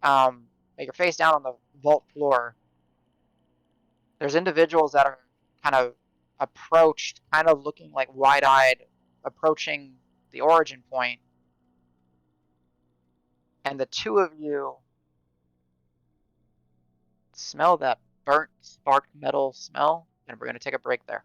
hurt. Your face down on the vault floor. There's individuals that are kind of approached, kind of looking like wide-eyed, approaching the origin point, and the two of you smell that burnt spark metal smell, and we're going to take a break there.